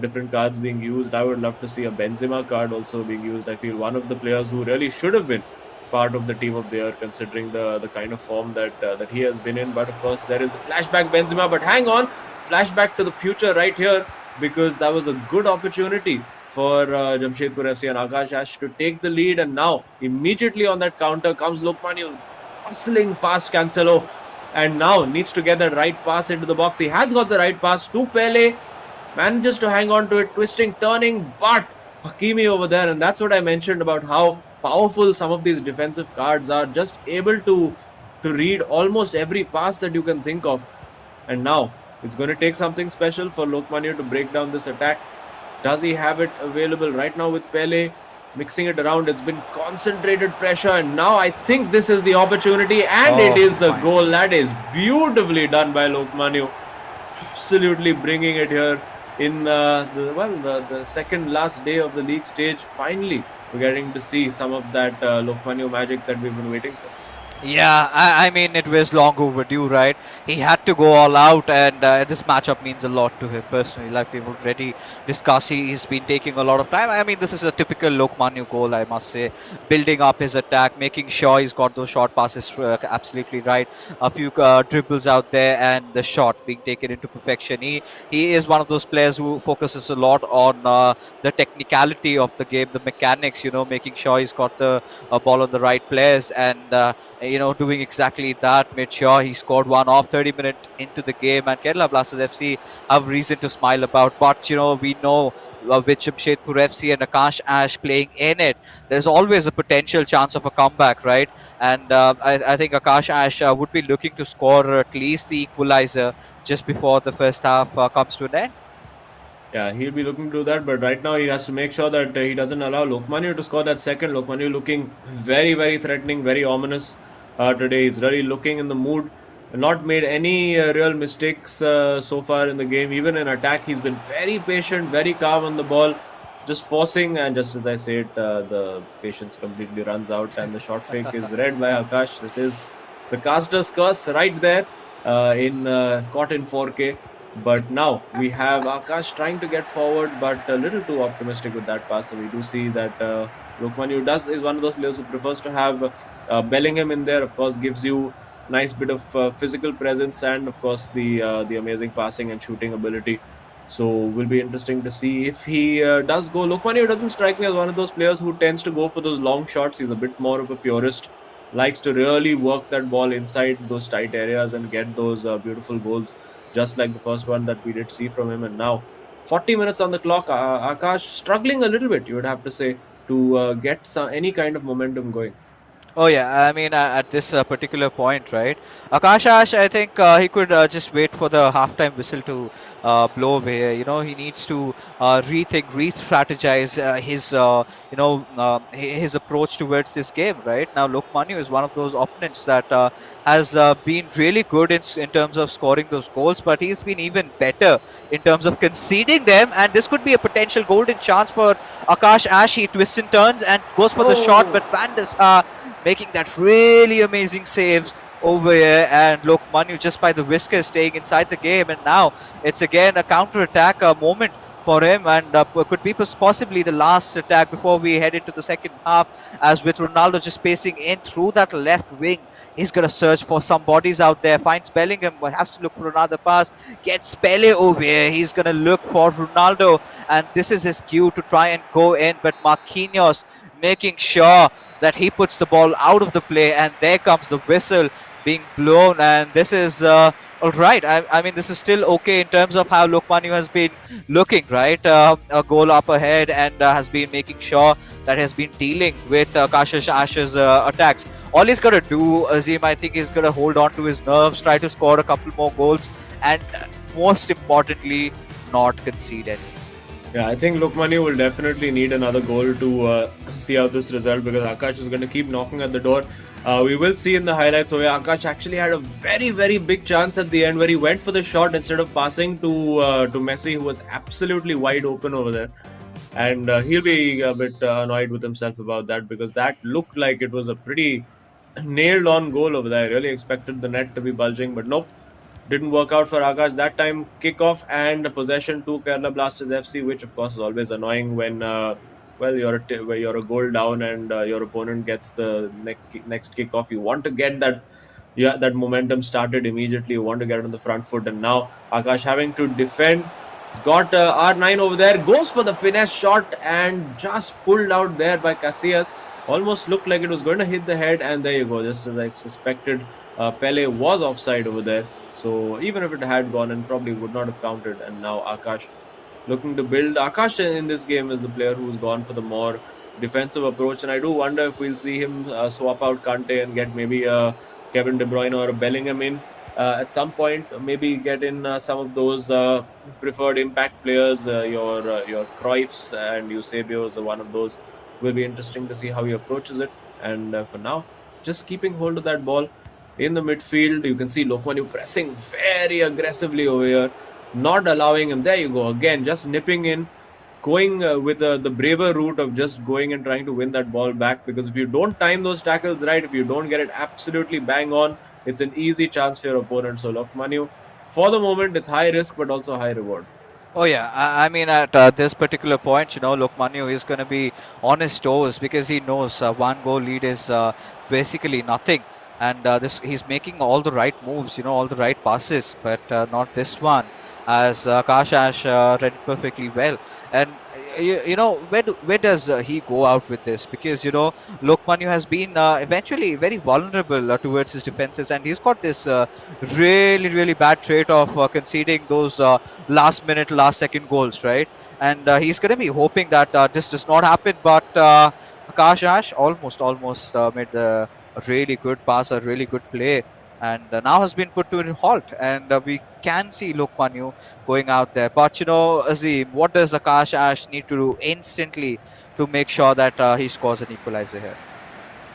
different cards being used. I would love to see a Benzema card also being used. I feel one of the players who really should have been part of the team of the year, considering the kind of form that he has been in. But of course, there is the flashback Benzema. But hang on, flashback to the future right here, because that was a good opportunity for Jamshedpur FC and Akash Ash to take the lead. And now, immediately on that counter comes Lokmanya, hustling past Cancelo, and now needs to get that right pass into the box. He has got the right pass to Pele, manages to hang on to it, twisting, turning, but Hakimi over there. And that's what I mentioned about how powerful some of these defensive cards are, just able to read almost every pass that you can think of. And now it's going to take something special for Lokmanya to break down this attack. Does he have it available right now with Pele? Mixing it around, it's been concentrated pressure, and now I think this is the opportunity, and it is the goal. That is beautifully done by Lokmanya. Absolutely bringing it here in the second last day of the league stage. Finally, we're getting to see some of that Lokmanya magic that we've been waiting for. Yeah, I mean, it was long overdue, right? He had to go all out, and this matchup means a lot to him personally. Like we've already discussed, he's been taking a lot of time. I mean, this is a typical Lokmanya goal, I must say. Building up his attack, making sure he's got those short passes absolutely right. A few dribbles out there, and the shot being taken into perfection. He is one of those players who focuses a lot on the technicality of the game, the mechanics, making sure he's got the ball on the right players, and doing exactly that. Made sure he scored one off 30 minutes into the game, and Kerala Blasters FC have reason to smile about. But we know with Jamshedpur FC and Akash Ash playing in it, there's always a potential chance of a comeback, right? And I think Akash Ash would be looking to score at least the equalizer just before the first half comes to an end. Yeah, he'll be looking to do that, but right now he has to make sure that he doesn't allow Lokmanu to score that second. Lokmanu looking very, very threatening, very ominous today. He's really looking in the mood. Not made any real mistakes so far in the game. Even in attack, he's been very patient, very calm on the ball, just forcing. And just as I say it, the patience completely runs out, and the shot fake is read by Akash. It is the caster's curse right there in caught in 4K. But now we have Akash trying to get forward, but a little too optimistic with that pass. So we do see that Lokmanu is one of those players who prefers to have Bellingham in there. Of course, gives you nice bit of physical presence and of course the amazing passing and shooting ability. So will be interesting to see if he does go. Lokmanu doesn't strike me as one of those players who tends to go for those long shots. He's a bit more of a purist. Likes to really work that ball inside those tight areas and get those beautiful goals, just like the first one that we did see from him. And now, 40 minutes on the clock. Akash struggling a little bit, you would have to say, to get any kind of momentum going. Oh yeah, I mean at this particular point, right? Akash Ash, I think he could just wait for the halftime whistle to blow away. You know, he needs to rethink, re-strategize his approach towards this game. Right now, Lokmanu is one of those opponents that has been really good in terms of scoring those goals, but he's been even better in terms of conceding them. And this could be a potential golden chance for Akash Ash. He twists and turns and goes for the shot, but Van der Sar making that really amazing saves over here, and look, Manu just by the whisker staying inside the game, and now it's again a counter-attack moment for him, and could be possibly the last attack before we head into the second half, as with Ronaldo just pacing in through that left wing. He's going to search for some bodies out there, finds Bellingham, but has to look for another pass, gets Pele over here. He's going to look for Ronaldo, and this is his cue to try and go in, but Marquinhos making sure that he puts the ball out of the play, and there comes the whistle being blown, and this is all right. I mean, this is still okay in terms of how Lokmanu has been looking, right? A goal up ahead, and has been making sure that has been dealing with Kashish Ash's attacks. All he's got to do, Azim, I think, is going to hold on to his nerves, try to score a couple more goals, and most importantly, not concede any. Yeah, I think Lokmanu will definitely need another goal to see out this result, because Akash is going to keep knocking at the door. We will see in the highlights where Akash actually had a very, very big chance at the end where he went for the shot instead of passing to Messi, who was absolutely wide open over there. And he'll be a bit annoyed with himself about that, because that looked like it was a pretty nailed on goal over there. I really expected the net to be bulging, but nope. Didn't work out for Akash that time. Kickoff and possession to Kerala Blasters FC, which of course is always annoying when you're a goal down and your opponent gets the next kickoff. You want to get that momentum started immediately. You want to get on the front foot, and now Akash having to defend. He's got R9 over there, goes for the finesse shot and just pulled out there by Casillas. Almost looked like it was going to hit the head, and there you go. Just as I suspected, Pele was offside over there. So even if it had gone in, probably would not have counted. And now Akash looking to build. Akash in this game is the player who's gone for the more defensive approach. And I do wonder if we'll see him swap out Kante and get maybe a Kevin De Bruyne or a Bellingham in at some point. Maybe get in some of those preferred impact players. Your Cruyffs and Eusebios are one of those. Will be interesting to see how he approaches it. And for now, just keeping hold of that ball in the midfield. You can see Lokmanu pressing very aggressively over here, not allowing him. There you go again, just nipping in, going with the braver route of just going and trying to win that ball back, because if you don't time those tackles right, if you don't get it absolutely bang on, it's an easy chance for your opponent. So Lokmanu, for the moment, it's high risk but also high reward. Oh yeah, I mean at this particular point, Lokmanu is going to be on his toes, because he knows one goal lead is basically nothing, and this he's making all the right moves, all the right passes, but not this one, as Kashash read it perfectly well. And where does he go out with this? Because Lokmanu has been eventually very vulnerable towards his defenses, and he's got this really really bad trait of conceding those last minute, last second goals, right? And he's going to be hoping that this does not happen, but Akash Ash almost made a really good pass, a really good play and now has been put to a halt. And we can see Lokmanu going out there. But Azim, what does Akash Ash need to do instantly to make sure that he scores an equalizer here?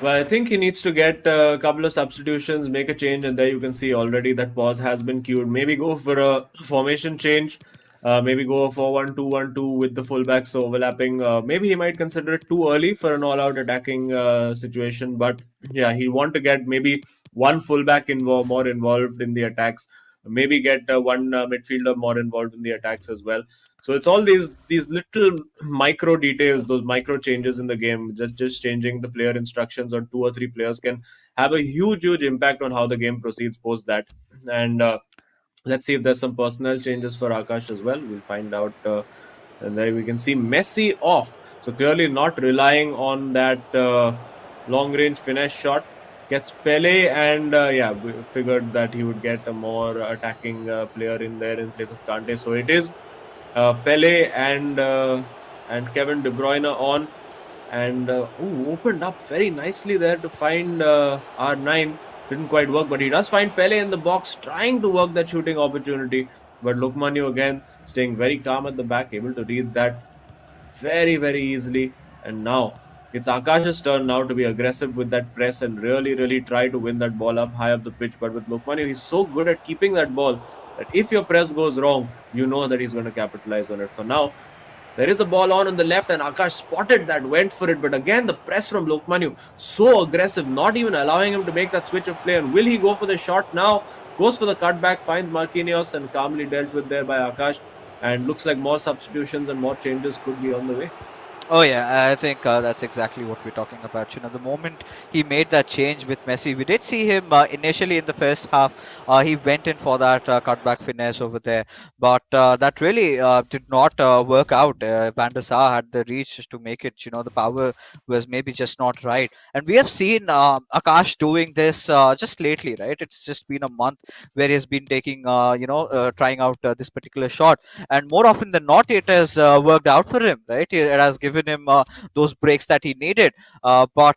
Well, I think he needs to get a couple of substitutions, make a change, and there you can see already that pause has been cued. Maybe go for a formation change, maybe go for 1-2-1-2 with the fullbacks overlapping. Maybe he might consider it too early for an all-out attacking situation, but yeah, he want to get maybe one fullback more involved in the attacks. Maybe get one midfielder more involved in the attacks as well. So it's all these little micro details, those micro changes in the game. Just changing the player instructions on two or three players can have a huge impact on how the game proceeds post that. And let's see if there's some personnel changes for Akash as well. We'll find out. And there we can see Messi off. So clearly not relying on that long range finesse shot. Gets Pele, and yeah, we figured that he would get a more attacking player in there in place of Kante. So it is Pele and Kevin De Bruyne on, and opened up very nicely there to find R9. Didn't quite work, but he does find Pele in the box, trying to work that shooting opportunity. But Lukmanu again staying very calm at the back, able to read that very easily. And now it's Akash's turn now to be aggressive with that press and really try to win that ball up high up the pitch. But with Lukmanu, he's so good at keeping that ball that if your press goes wrong, you know that he's going to capitalize on it. For now, there is a ball on the left, and Akash spotted that, went for it. But again, the press from Lokmanu, so aggressive, not even allowing him to make that switch of play. And will he go for the shot now? Goes for the cutback, finds Marquinhos, and calmly dealt with there by Akash. And looks like more substitutions and more changes could be on the way. Oh yeah, I think that's exactly what we're talking about. The moment he made that change with Messi, we did see him initially in the first half. He went in for that cutback finesse over there, but that really did not work out. Van der Sar had the reach to make it. The power was maybe just not right. And we have seen Akash doing this just lately, right? It's just been a month where he's been taking, trying out this particular shot, and more often than not, it has worked out for him, right? It has given him those breaks that he needed. But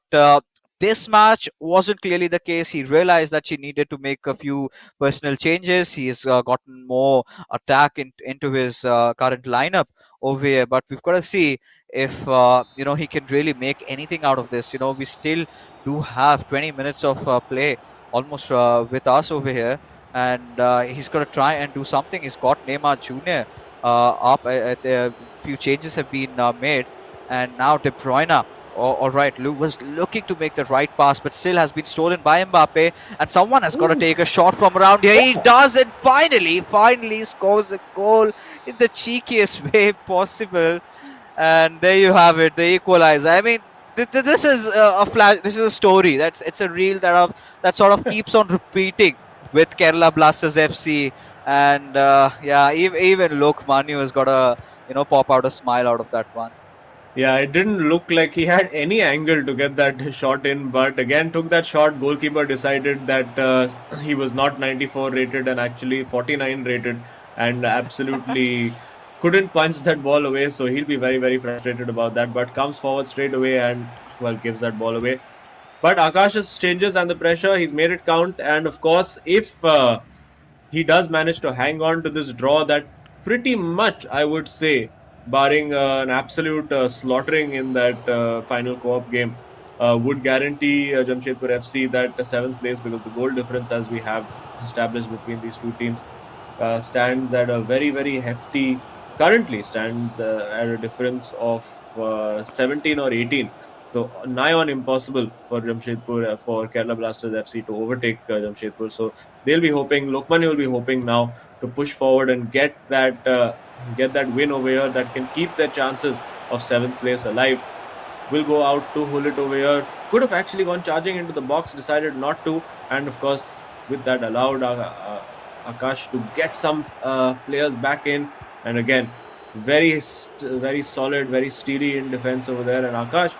this match wasn't clearly the case. He realized that he needed to make a few personal changes. He's gotten more attack into his current lineup over here. But we've got to see if he can really make anything out of this. We still do have 20 minutes of play almost with us over here, and he's got to try and do something. He's got Neymar Jr. Up. A few changes have been made, and now De Bruyne. All right, Lou was looking to make the right pass, but still has been stolen by Mbappe, and someone has got to take a shot from around here. He does, and finally scores a goal in the cheekiest way possible. And there you have it, the equalizer. I mean, this is a flash. This is a story. It's a reel that sort of keeps on repeating with Kerala Blasters FC. And yeah, even Lokmanu has got a pop out a smile out of that one. Yeah, it didn't look like he had any angle to get that shot in, but again took that shot. Goalkeeper decided that he was not 94 rated and actually 49 rated, and absolutely couldn't punch that ball away. So he'll be very frustrated about that. But comes forward straight away and well gives that ball away. But Akash's changes and the pressure, he's made it count. And of course, if he does manage to hang on to this draw, that pretty much I would say, barring an absolute slaughtering in that final co-op game, would guarantee Jamshedpur FC that seventh place, because the goal difference, as we have established between these two teams, stands at a very hefty. Currently stands at a difference of 17 or 18. So nigh on impossible for Jamshedpur, for Kerala Blasters FC to overtake Jamshedpur. So they'll be hoping, Lokmani will be hoping now to push forward and get that win over here that can keep their chances of seventh place alive. Will go out to Hullet over here. Could have actually gone charging into the box, decided not to, and of course with that allowed Akash to get some players back in. And again, very solid, very steely in defense over there. And Akash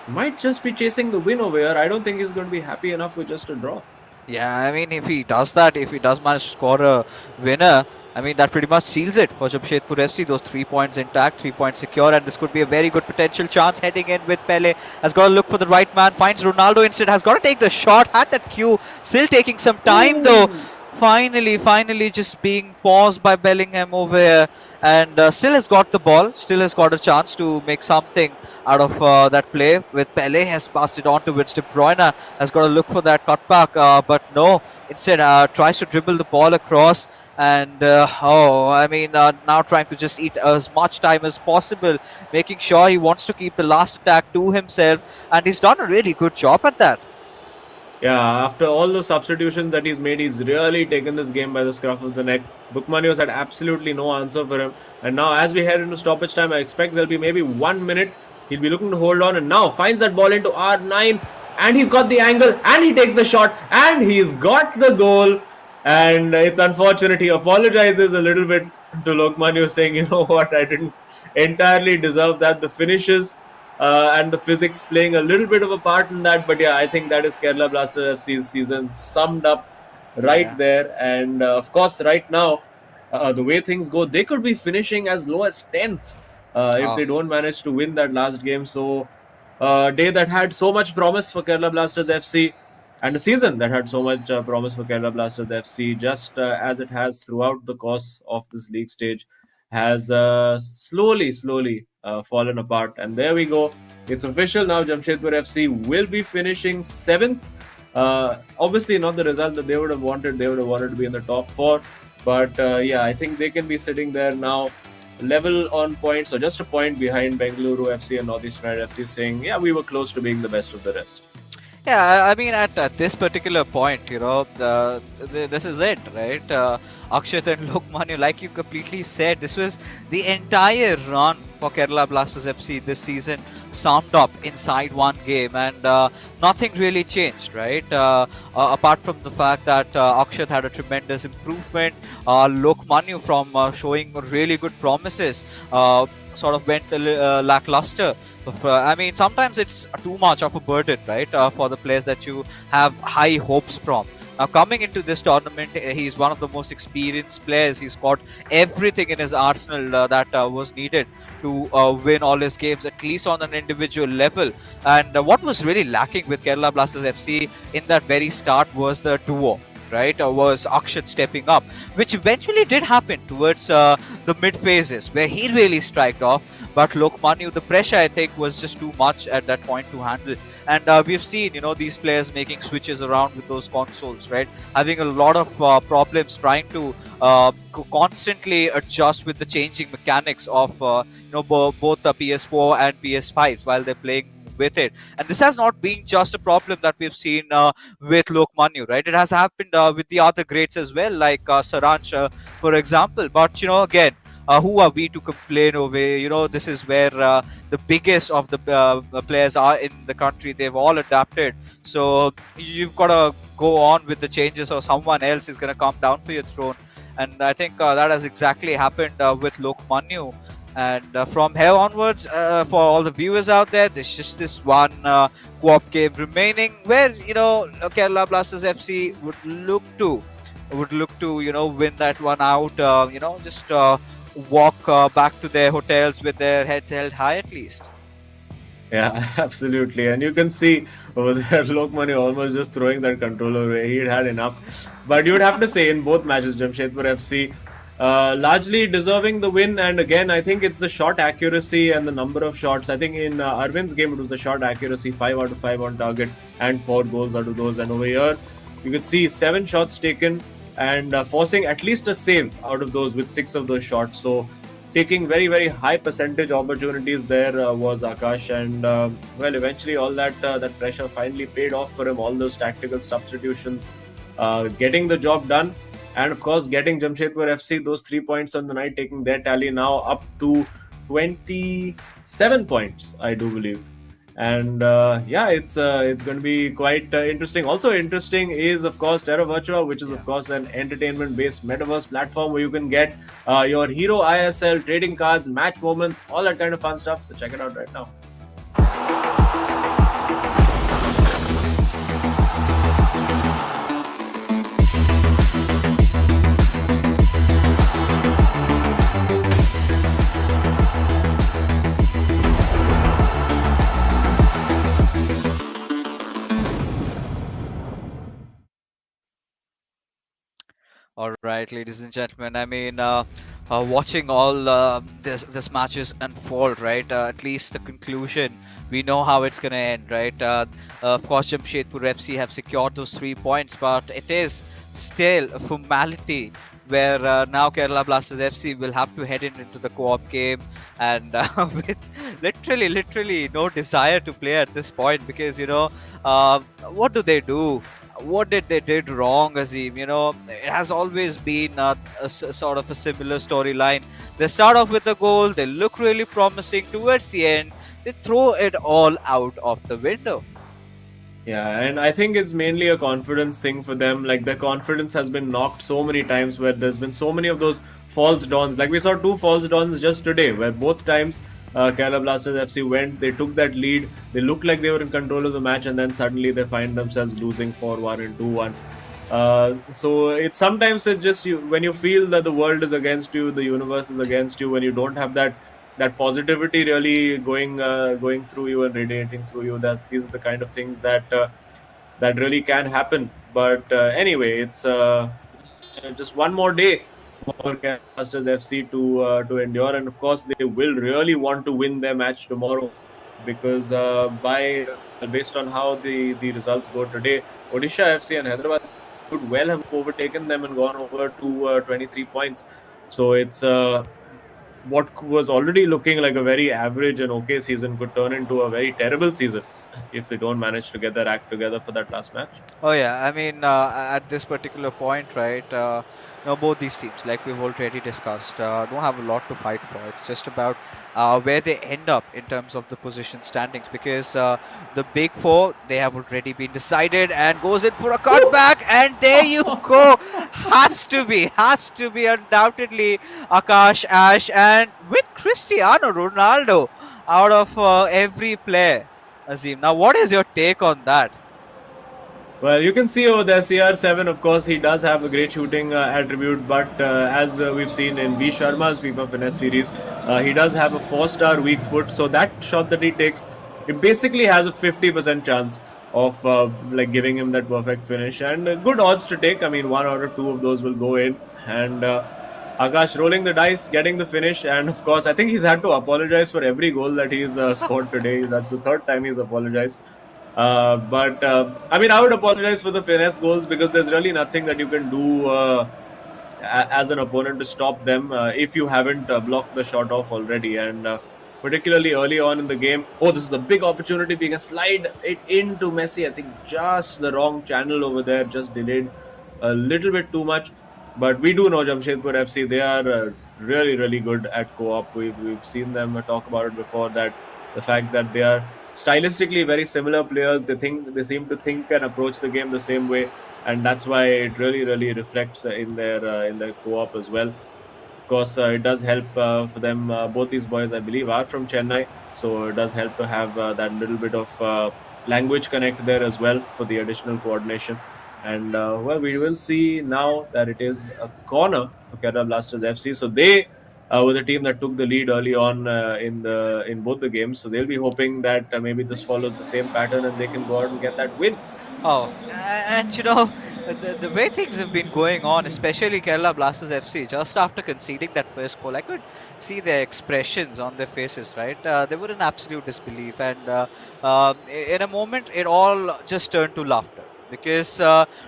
might just be chasing the win over here. I don't think he's going to be happy enough with just a draw. Yeah, I mean, if he does that, if he does manage to score a winner, I mean, that pretty much seals it for Jamshedpur FC. Those 3 points intact, 3 points secure, and this could be a very good potential chance heading in with Pele. Has got to look for the right man, finds Ronaldo instead, has got to take the shot, had that cue, still taking some time though. Finally, just being paused by Bellingham over here, and still has got the ball, still has got a chance to make something out of that play. With Pele has passed it on towards De Bruyne, has got to look for that cutback, but no, instead tries to dribble the ball across. And I mean, now trying to just eat as much time as possible, making sure he wants to keep the last attack to himself, and he's done a really good job at that. Yeah, after all the substitutions that he's made, he's really taken this game by the scruff of the neck. Bookmanios had absolutely no answer for him. And now, as we head into stoppage time, I expect there'll be maybe 1 minute. He'll be looking to hold on, and now finds that ball into R9, and he's got the angle, and he takes the shot, and he's got the goal. And it's unfortunate. He apologizes a little bit to Lokmanios, saying, you know what, I didn't entirely deserve that. The finishes and the physics playing a little bit of a part in that. But yeah, I think that is Kerala Blasters FC's season summed up right Yeah. there. And of course, right now, the way things go, they could be finishing as low as 10th if Oh, they don't manage to win that last game. So, a day that had so much promise for Kerala Blasters FC, and a season that had so much promise for Kerala Blasters FC, just as it has throughout the course of this league stage, has slowly fallen apart. And there we go. It's official now. Jamshedpur FC will be finishing 7th. Obviously, not the result that they would have wanted. They would have wanted to be in the top 4. But yeah, I think they can be sitting there now, level on points, or just a point behind Bengaluru FC and Northeast United FC, saying, yeah, we were close to being the best of the rest. yeah. I mean, at this particular point, this is it, right? Akshat and Lokmanya, like you completely said, this was the entire run for Kerala Blasters FC this season summed up inside one game, and nothing really changed, right? Apart from the fact that Akshat had a tremendous improvement, Lokmanya from showing really good promises, sort of went lackluster. I mean, sometimes it's too much of a burden, right, for the players that you have high hopes from. Now, coming into this tournament, he's one of the most experienced players. He's got everything in his arsenal that was needed to win all his games, at least on an individual level. And what was really lacking with Kerala Blasters FC in that very start was the duo. Right, was Akshat stepping up, which eventually did happen towards the mid phases where he really striked off. But Lokmanu, the pressure I think was just too much at that point to handle. And we've seen, these players making switches around with those consoles, right? Having a lot of problems trying to constantly adjust with the changing mechanics of, both the PS4 and PS5 while they're playing with it. And this has not been just a problem that we've seen with Lokmanu, right? It has happened with the other greats as well, like Saranch, for example. But, again, who are we to complain over? This is where the biggest of the players are in the country. They've all adapted. So you've got to go on with the changes, or someone else is going to come down for your throne. And I think that has exactly happened with Lokmanu. And from here onwards, for all the viewers out there, there's just this one co-op game remaining where Kerala Blasters FC would look to win that one out. Just walk back to their hotels with their heads held high at least. Yeah, absolutely. And you can see over there, Lokmani almost just throwing that controller away. He'd had enough. But you would have to say in both matches, Jamshedpur FC largely deserving the win. And again, I think it's the shot accuracy and the number of shots. I think in Arvind's game, it was the shot accuracy, 5 out of 5 on target and 4 goals out of those. And over here, you could see 7 shots taken and forcing at least a save out of those with 6 of those shots. So taking very, very high percentage opportunities there was Akash. And well, eventually all that pressure finally paid off for him. All those tactical substitutions, getting the job done. And of course, getting Jamshedpur FC those 3 points on the night, taking their tally now up to 27 points, I do believe. And yeah, it's going to be quite interesting. Also interesting is, of course, Terra Virtua, which is, of course, an entertainment-based metaverse platform where you can get your hero eISL, trading cards, match moments, all that kind of fun stuff. So check it out right now. All right, ladies and gentlemen. I mean, watching all this matches unfold, right? At least the conclusion, we know how it's gonna end, right? Of course, Jamshedpur FC have secured those 3 points, but it is still a formality where now Kerala Blasters FC will have to head into the co-op game and with literally no desire to play at this point because what do they do? What did they did wrong, Azim? It has always been sort of a similar storyline. They start off with a goal, they look really promising. Towards the end, they throw it all out of the window. Yeah, and I think it's mainly a confidence thing for them. Like their confidence has been knocked so many times where there's been so many of those false dawns. Like we saw two false dawns just today, where both times Kerala Blasters FC went, they took that lead, they looked like they were in control of the match, and then suddenly they find themselves losing 4-1 and 2-1. So it's sometimes it's just when you feel that the world is against you, the universe is against you, when you don't have that positivity really going through you and radiating through you, that these are the kind of things that really can happen. But anyway, it's just one more day for Kerala Blasters FC to endure, and of course they will really want to win their match tomorrow because based on how the results go today, Odisha FC and Hyderabad could well have overtaken them and gone over to 23 points. So it's what was already looking like a very average and okay season could turn into a very terrible season if they don't manage to get their act together for that last match. Oh yeah, I mean, at this particular point, right? Both these teams, like we've already discussed, don't have a lot to fight for. It's just about where they end up in terms of the position standings, because the big four, they have already been decided, and goes in for a cutback, and there you go. Has to be undoubtedly Akash Ash, and with Cristiano Ronaldo out of every player. Azim, now what is your take on that? Well, you can see over there, CR7, of course, he does have a great shooting attribute, but as we've seen in V Sharma's FIFA Finesse series, he does have a 4-star weak foot, so that shot that he takes, it basically has a 50% chance of like giving him that perfect finish, and good odds to take. I mean, one out of two of those will go in, and Akash rolling the dice, getting the finish, and of course, I think he's had to apologize for every goal that he's scored today. That's the third time he's apologized. But I mean, I would apologize for the finesse goals because there's really nothing that you can do as an opponent to stop them if you haven't blocked the shot off already. And particularly early on in the game, oh, this is a big opportunity. We can slide it into Messi. I think just the wrong channel over there, just delayed a little bit too much. But we do know Jamshedpur FC, they are really good at co-op. We've seen them talk about it before, that the fact that they are stylistically very similar players. They seem to think and approach the game the same way, and that's why it really reflects in their co-op as well. Of course, it does help for them. Both these boys, I believe, are from Chennai, so it does help to have that little bit of language connect there as well for the additional coordination. And well, we will see now that it is a corner for Kerala Blasters FC. So they were the team that took the lead early on in both the games. So they'll be hoping that maybe this follows the same pattern and they can go out and get that win. Oh, and the way things have been going on, especially Kerala Blasters FC, just after conceding that first goal, I could see their expressions on their faces, right? They were in absolute disbelief, and in a moment, it all just turned to laughter. Because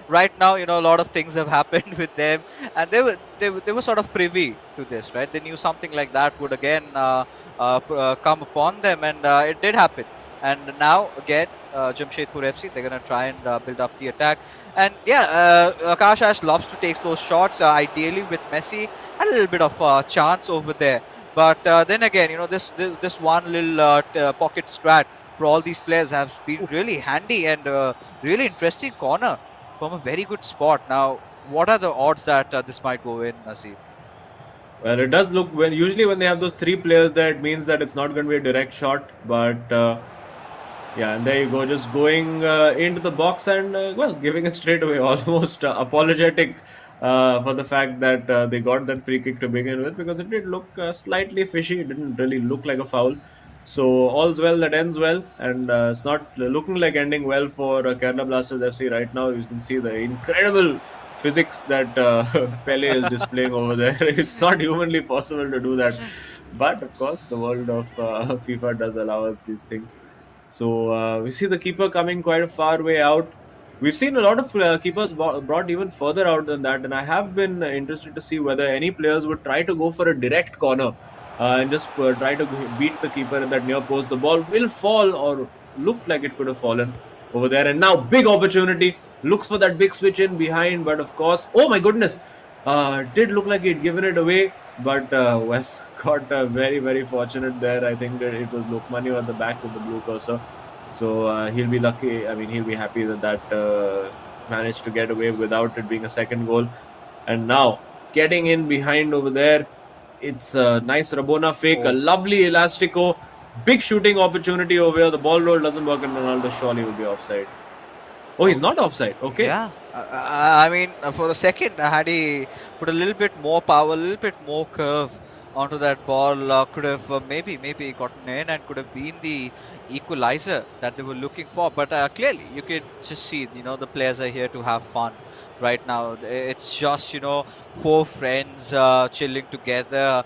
right now, a lot of things have happened with them, and they were sort of privy to this, right? They knew something like that would again come upon them, and it did happen. And now again, Jamshedpur FC, they're gonna try and build up the attack. And yeah, Akash Ash loves to take those shots. Ideally with Messi, had a little bit of chance over there. But then again, this one little pocket strat for all these players has been really handy and really interesting corner from a very good spot. Now, what are the odds that this might go in, Naseem? Well, it does look usually when they have those three players there, it means that it's not going to be a direct shot, but. Yeah, and there you go, just going into the box and, well, giving it straight away, almost apologetic for the fact that they got that free kick to begin with, because it did look slightly fishy. It didn't really look like a foul. So all's well that ends well, and it's not looking like ending well for Kerala Blasters FC right now. You can see the incredible physics that Pele is displaying over there. It's not humanly possible to do that. But of course, the world of FIFA does allow us these things. So we see the keeper coming quite a far way out. We've seen a lot of keepers brought even further out than that, and I have been interested to see whether any players would try to go for a direct corner and just try to beat the keeper in that near post. The ball will fall or looked like it could have fallen over there, and now big opportunity. Looks for that big switch in behind, but of course, oh my goodness, did look like he'd given it away, but well, got very fortunate there. I think that it was Lokmanu at the back with the blue cursor. So he'll be lucky. I mean, he'll be happy that managed to get away without it being a second goal. And now getting in behind over there, it's a nice Rabona fake, a lovely elastico, big shooting opportunity over here. The ball roll doesn't work, and Ronaldo surely will be offside. Oh, he's not offside. Okay. Yeah, I mean, for a second, had he put a little bit more power, a little bit more curve onto that ball, could have maybe gotten in and could have been the equalizer that they were looking for. But clearly, you could just see, the players are here to have fun right now. It's just, four friends chilling together,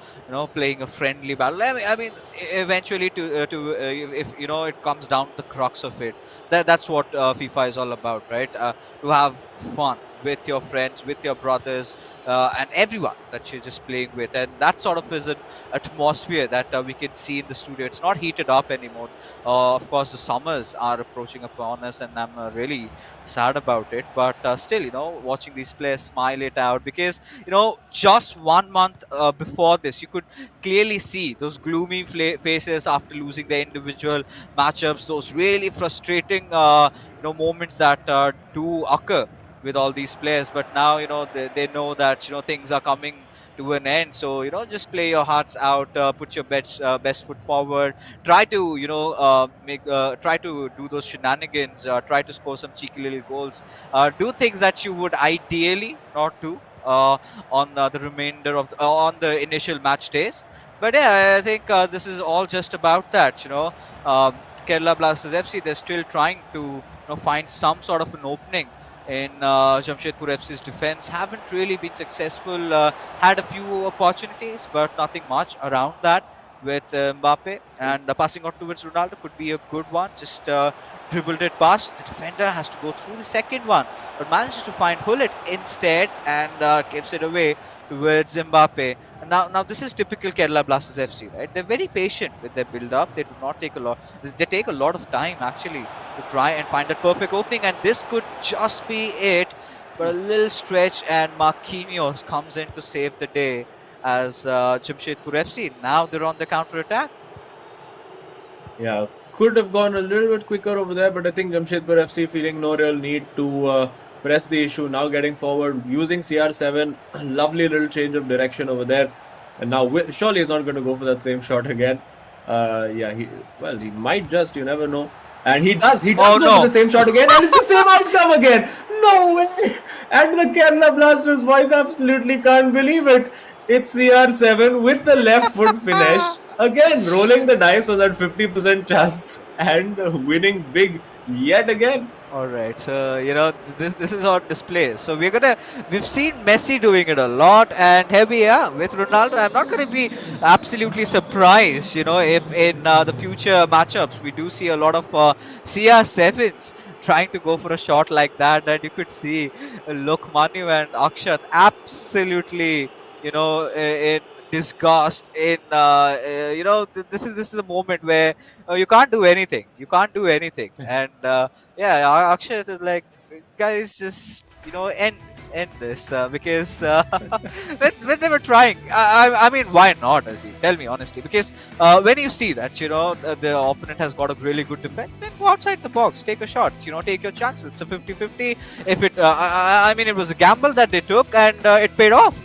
playing a friendly battle. I mean, eventually, if it comes down to the crux of it, that's what FIFA is all about, right? To have fun with your friends, with your brothers, and everyone that you're just playing with. And that sort of is an atmosphere that we can see in the studio. It's not heated up anymore. Of course, the summers are approaching upon us, and I'm really sad about it. But still, watching these players smile it out, because, just 1 month before this, you could clearly see those gloomy faces after losing their individual matchups, those really frustrating moments that do occur with all these players. But now, they know that, things are coming to an end. So, just play your hearts out, put your best foot forward, try to, try to do those shenanigans, try to score some cheeky little goals, do things that you would ideally not do on the remainder of on the initial match days. But yeah, I think this is all just about that. Kerala Blasters FC, they're still trying to find some sort of an opening in Jamshedpur FC's defense. Haven't really been successful. Had a few opportunities, but nothing much around that. With Mbappe and passing out towards Ronaldo could be a good one. Just dribbled it past. The defender has to go through the second one, but manages to find Hullet instead and gives it away towards Mbappe. And now this is typical Kerala Blasters FC, right? They're very patient with their build-up. They do not take a lot. They take a lot of time actually to try and find that perfect opening, and this could just be it. But a little stretch, and Marquinhos comes in to save the day as Jamshedpur FC. Now they're on the counter attack. Yeah, could have gone a little bit quicker over there, but I think Jamshedpur FC feeling no real need to press the issue. Now getting forward, using CR7, lovely little change of direction over there. And now surely he's not going to go for that same shot again. Yeah, he might just, you never know. And he does go for the same shot again, and it's the same outcome again. No way! And the Kerala Blasters boys absolutely can't believe it. It's CR7 with the left foot finish. Again, rolling the dice on that 50% chance and winning big yet again. All right, so this is on display. So we've seen Messi doing it a lot, and here we are with Ronaldo. I'm not gonna be absolutely surprised, if in the future matchups we do see a lot of CR7s trying to go for a shot like that, and you could see Lokmanu and Akshat absolutely, in disgust. This is a moment where you can't do anything. You can't do anything, and yeah, Akshay is like, guys, just end this because when they were trying, I mean, why not, Azim? Tell me honestly, because when you see that the opponent has got a really good defense, then go outside the box, take a shot, take your chances. It's a 50-50. If it, I mean, it was a gamble that they took, and it paid off.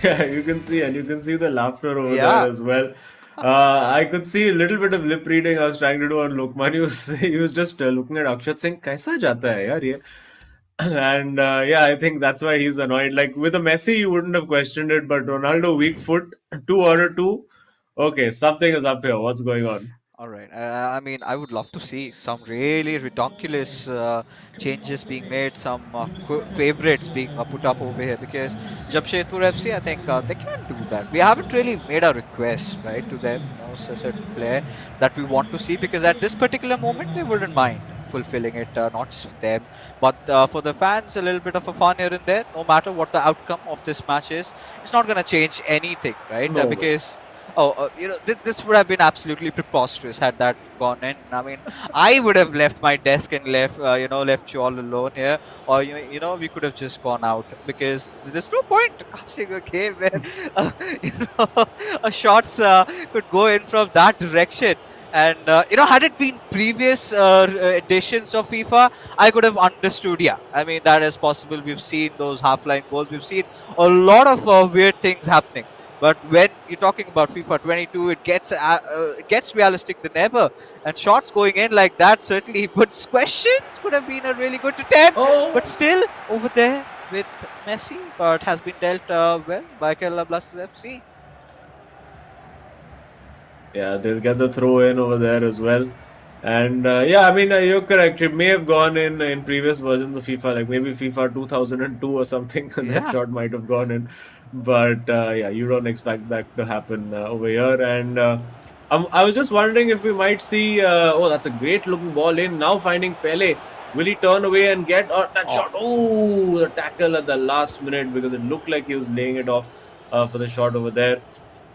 Yeah, you can see, and you can see the laughter over there as well. I could see a little bit of lip reading I was trying to do on Lokman. He was just looking at Akshat saying, "Kaisa jata hai yaar ye?" And yeah, I think that's why he's annoyed. Like with a Messi, you wouldn't have questioned it, but Ronaldo, weak foot, 2 out of 2. Okay, something is up here. What's going on? All right. I mean, I would love to see some really ridiculous changes being made, some favorites being put up over here because Jamshedpur FC, I think they can do that. We haven't really made a request, right, to them, certain player that we want to see because at this particular moment they wouldn't mind fulfilling it, not just for them, but for the fans, a little bit of a fun here and there. No matter what the outcome of this match is, it's not going to change anything, right? No way. Because this would have been absolutely preposterous had that gone in. I mean, I would have left my desk and left you all alone here, or we could have just gone out because there's no point to casting a game where you a shots could go in from that direction. And had it been previous editions of FIFA, I could have understood. Yeah, I mean that is possible. We've seen those half-line goals. We've seen a lot of weird things happening. But when you're talking about FIFA 22, it gets realistic than ever. And shots going in like that certainly puts questions. Could have been a really good attempt, but Oh, still over there with Messi, but has been dealt well by Kerala Blasters FC. yeah, they'll get the throw in over there as well. And yeah, I mean, you're correct. It may have gone in previous versions of FIFA, like maybe FIFA 2002 or something. That Yeah. shot might have gone in, but yeah, you don't expect that to happen over here. And I was just wondering if we might see. Oh, that's a great looking ball in. Now finding Pele. Will he turn away and get that Oh, shot? Oh, the tackle at the last minute because it looked like he was laying it off for the shot over there.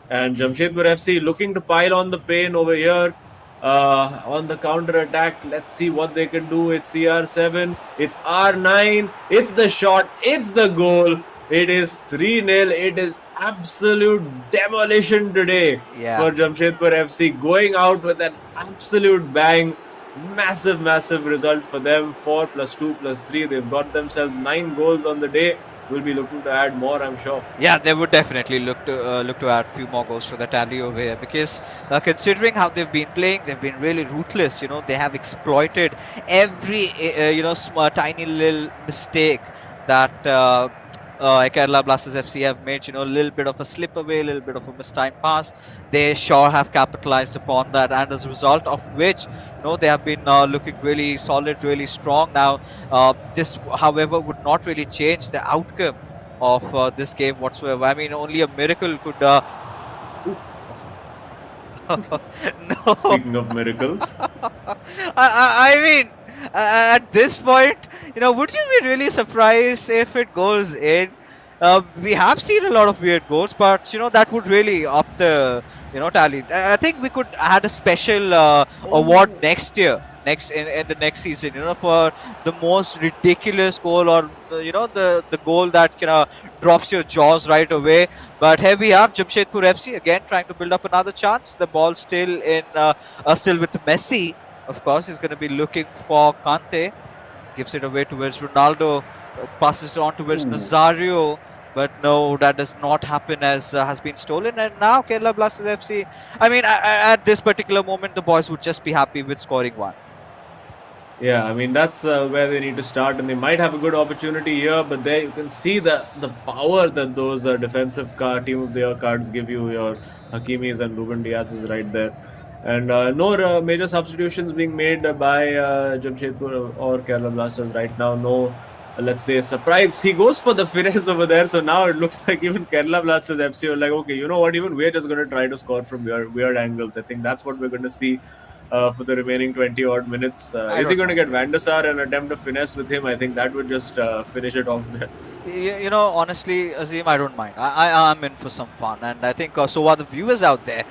And Jamshedpur FC looking to pile on the pain over here on the counter attack. Let's see what they can do. It's CR7, it's R9, it's the shot, it's the goal. It is 3-0. It is absolute demolition today yeah. for Jamshedpur FC, going out with an absolute bang. Massive, massive result for them. 4 plus 2 plus 3. They've got themselves 9 goals on the day. We'll be looking to add more, I'm sure. Yeah, they would definitely look to add a few more goals to the tally over here because considering how they've been playing, they've been really ruthless. They have exploited every tiny little mistake that Kerala Blasters FC have made. A little bit of a slip away, a little bit of a mistimed pass. They sure have capitalized upon that, and as a result of which, they have been looking really solid, really strong. Now, this, however, would not really change the outcome of this game whatsoever. I mean, only a miracle could. No, Speaking of miracles. I mean, at this point, would you be really surprised if it goes in? We have seen a lot of weird goals, but that would really up the tally. I think we could add a special award Oh, next year, in the next season, for the most ridiculous goal or the goal that drops your jaws right away. But here we have Jamshedpur FC again trying to build up another chance. The ball still with Messi. Of course, he's going to be looking for Kante. Gives it away towards Ronaldo. Passes it on towards ooh. Nazario. But no, that does not happen as has been stolen. And now Kerala Blasters FC. I mean, at this particular moment, the boys would just be happy with scoring one. Yeah, I mean that's where they need to start, and they might have a good opportunity here. But there you can see the power that those defensive team of the year cards give you. Your Hakimis and Ruben Diaz's right there, and no major substitutions being made by Jamshedpur or Kerala Blasters right now. No, let's say surprise. He goes for the finesse over there. So now it looks like even Kerala Blasters FC are like, okay, you know what? Even we're just going to try to score from weird angles. I think that's what we're going to see for the remaining 20 odd minutes. I Is he don't going to mind. get Van der Sar and attempt a finesse with him? I think that would just finish it off there. Honestly, Azim, I don't mind. I'm in for some fun, and I think so are the viewers out there.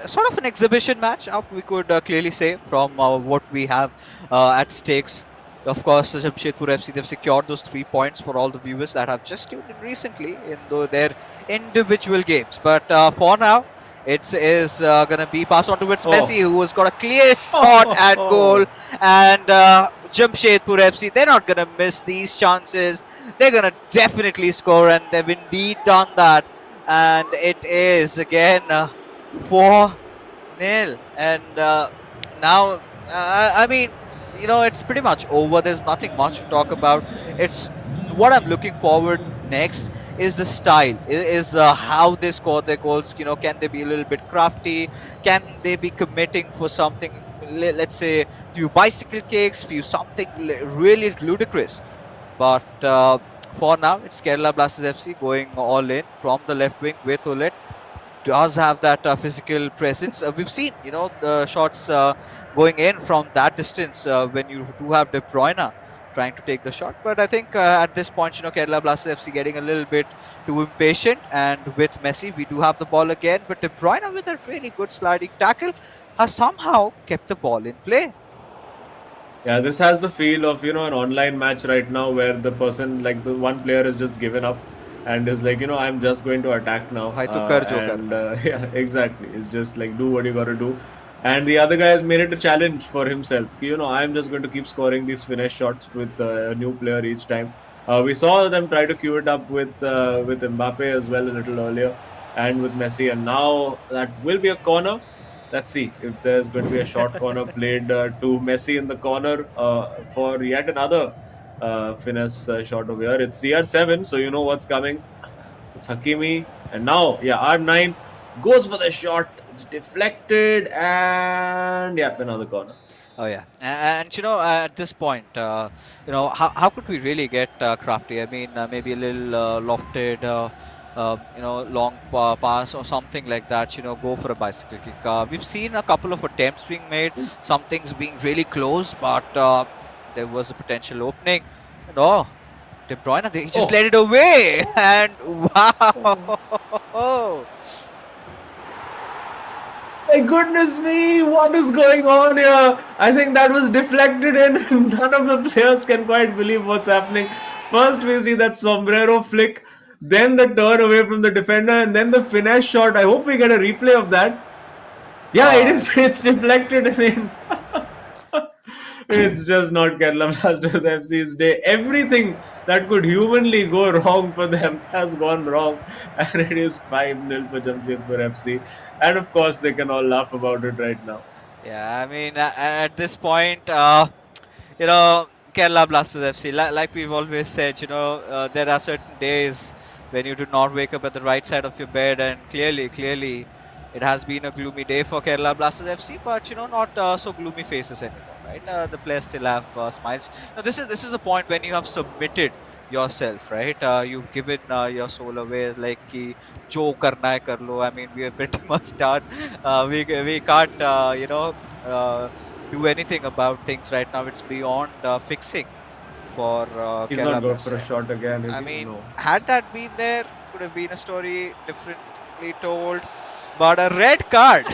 Sort of an exhibition match up, we could clearly say, from what we have at stakes. Of course, Jamshedpur FC, they've secured those 3 points for all the viewers that have just tuned in recently in their individual games. But for now, it is going to be passed on towards Messi, Oh, who has got a clear shot at goal. And Jamshedpur FC, they're not going to miss these chances. They're going to definitely score, and they've indeed done that. And it is again 4-0. And now, I mean, it's pretty much over. There's nothing much to talk about. It's what I'm looking forward next is the style, is how they score their goals. Can they be a little bit crafty? Can they be committing for something? Let's say few bicycle kicks, few something really ludicrous. But for now, it's Kerala Blasters FC going all in from the left wing with Hullet. Does have that physical presence. We've seen, the shots going in from that distance when you do have De Bruyne trying to take the shot. But I think at this point, Kerala Blasters FC getting a little bit too impatient. And with Messi, we do have the ball again. But De Bruyne with a really good sliding tackle has somehow kept the ball in play. Yeah, this has the feel of, an online match right now where the person, like the one player has just given up and is like, I'm just going to attack now. भाई तो कर जो And करना है. yeah, exactly. It's just like, do what you got to do. And the other guy has made it a challenge for himself. I'm just going to keep scoring these finesse shots with a new player each time. We saw them try to cue it up with Mbappe as well a little earlier and with Messi. And now that will be a corner. Let's see if there's going to be a short corner played to Messi in the corner for yet another finesse shot over here. It's CR7, so you know what's coming. It's Hakimi. And now, yeah, R9 goes for the shot. It's deflected and, yeah, another corner. Oh yeah, and at this point, how could we really get crafty? I mean, maybe a little lofted, long pass or something like that. Go for a bicycle kick. We've seen a couple of attempts being made, some things being really close, but there was a potential opening. And De Bruyne, he just let it away, and wow. My goodness me, what is going on here? I think that was deflected in. None of the players can quite believe what's happening. First, we see that sombrero flick, then the turn away from the defender, and then the finesse shot. I hope we get a replay of that. Yeah, it is. It's deflected in. It's just not Kerala Blasters FC's day. Everything that could humanly go wrong for them has gone wrong. And it is 5-0 for Jamshedpur FC. And of course, they can all laugh about it right now. Yeah, I mean, at this point, Kerala Blasters FC, like we've always said, there are certain days when you do not wake up at the right side of your bed, and clearly, it has been a gloomy day for Kerala Blasters FC, but not so gloomy faces anymore, right? The players still have smiles. Now, this is a point when you have submitted yourself, right? You've given your soul away, like ki jo karna hai kar lo. I mean, we are pretty much done. We can't do anything about things right now. It's beyond fixing for He's Kerala not going Blasters. for a shot again, is I he? mean, No. had that been there, could have been a story differently told. But a red card to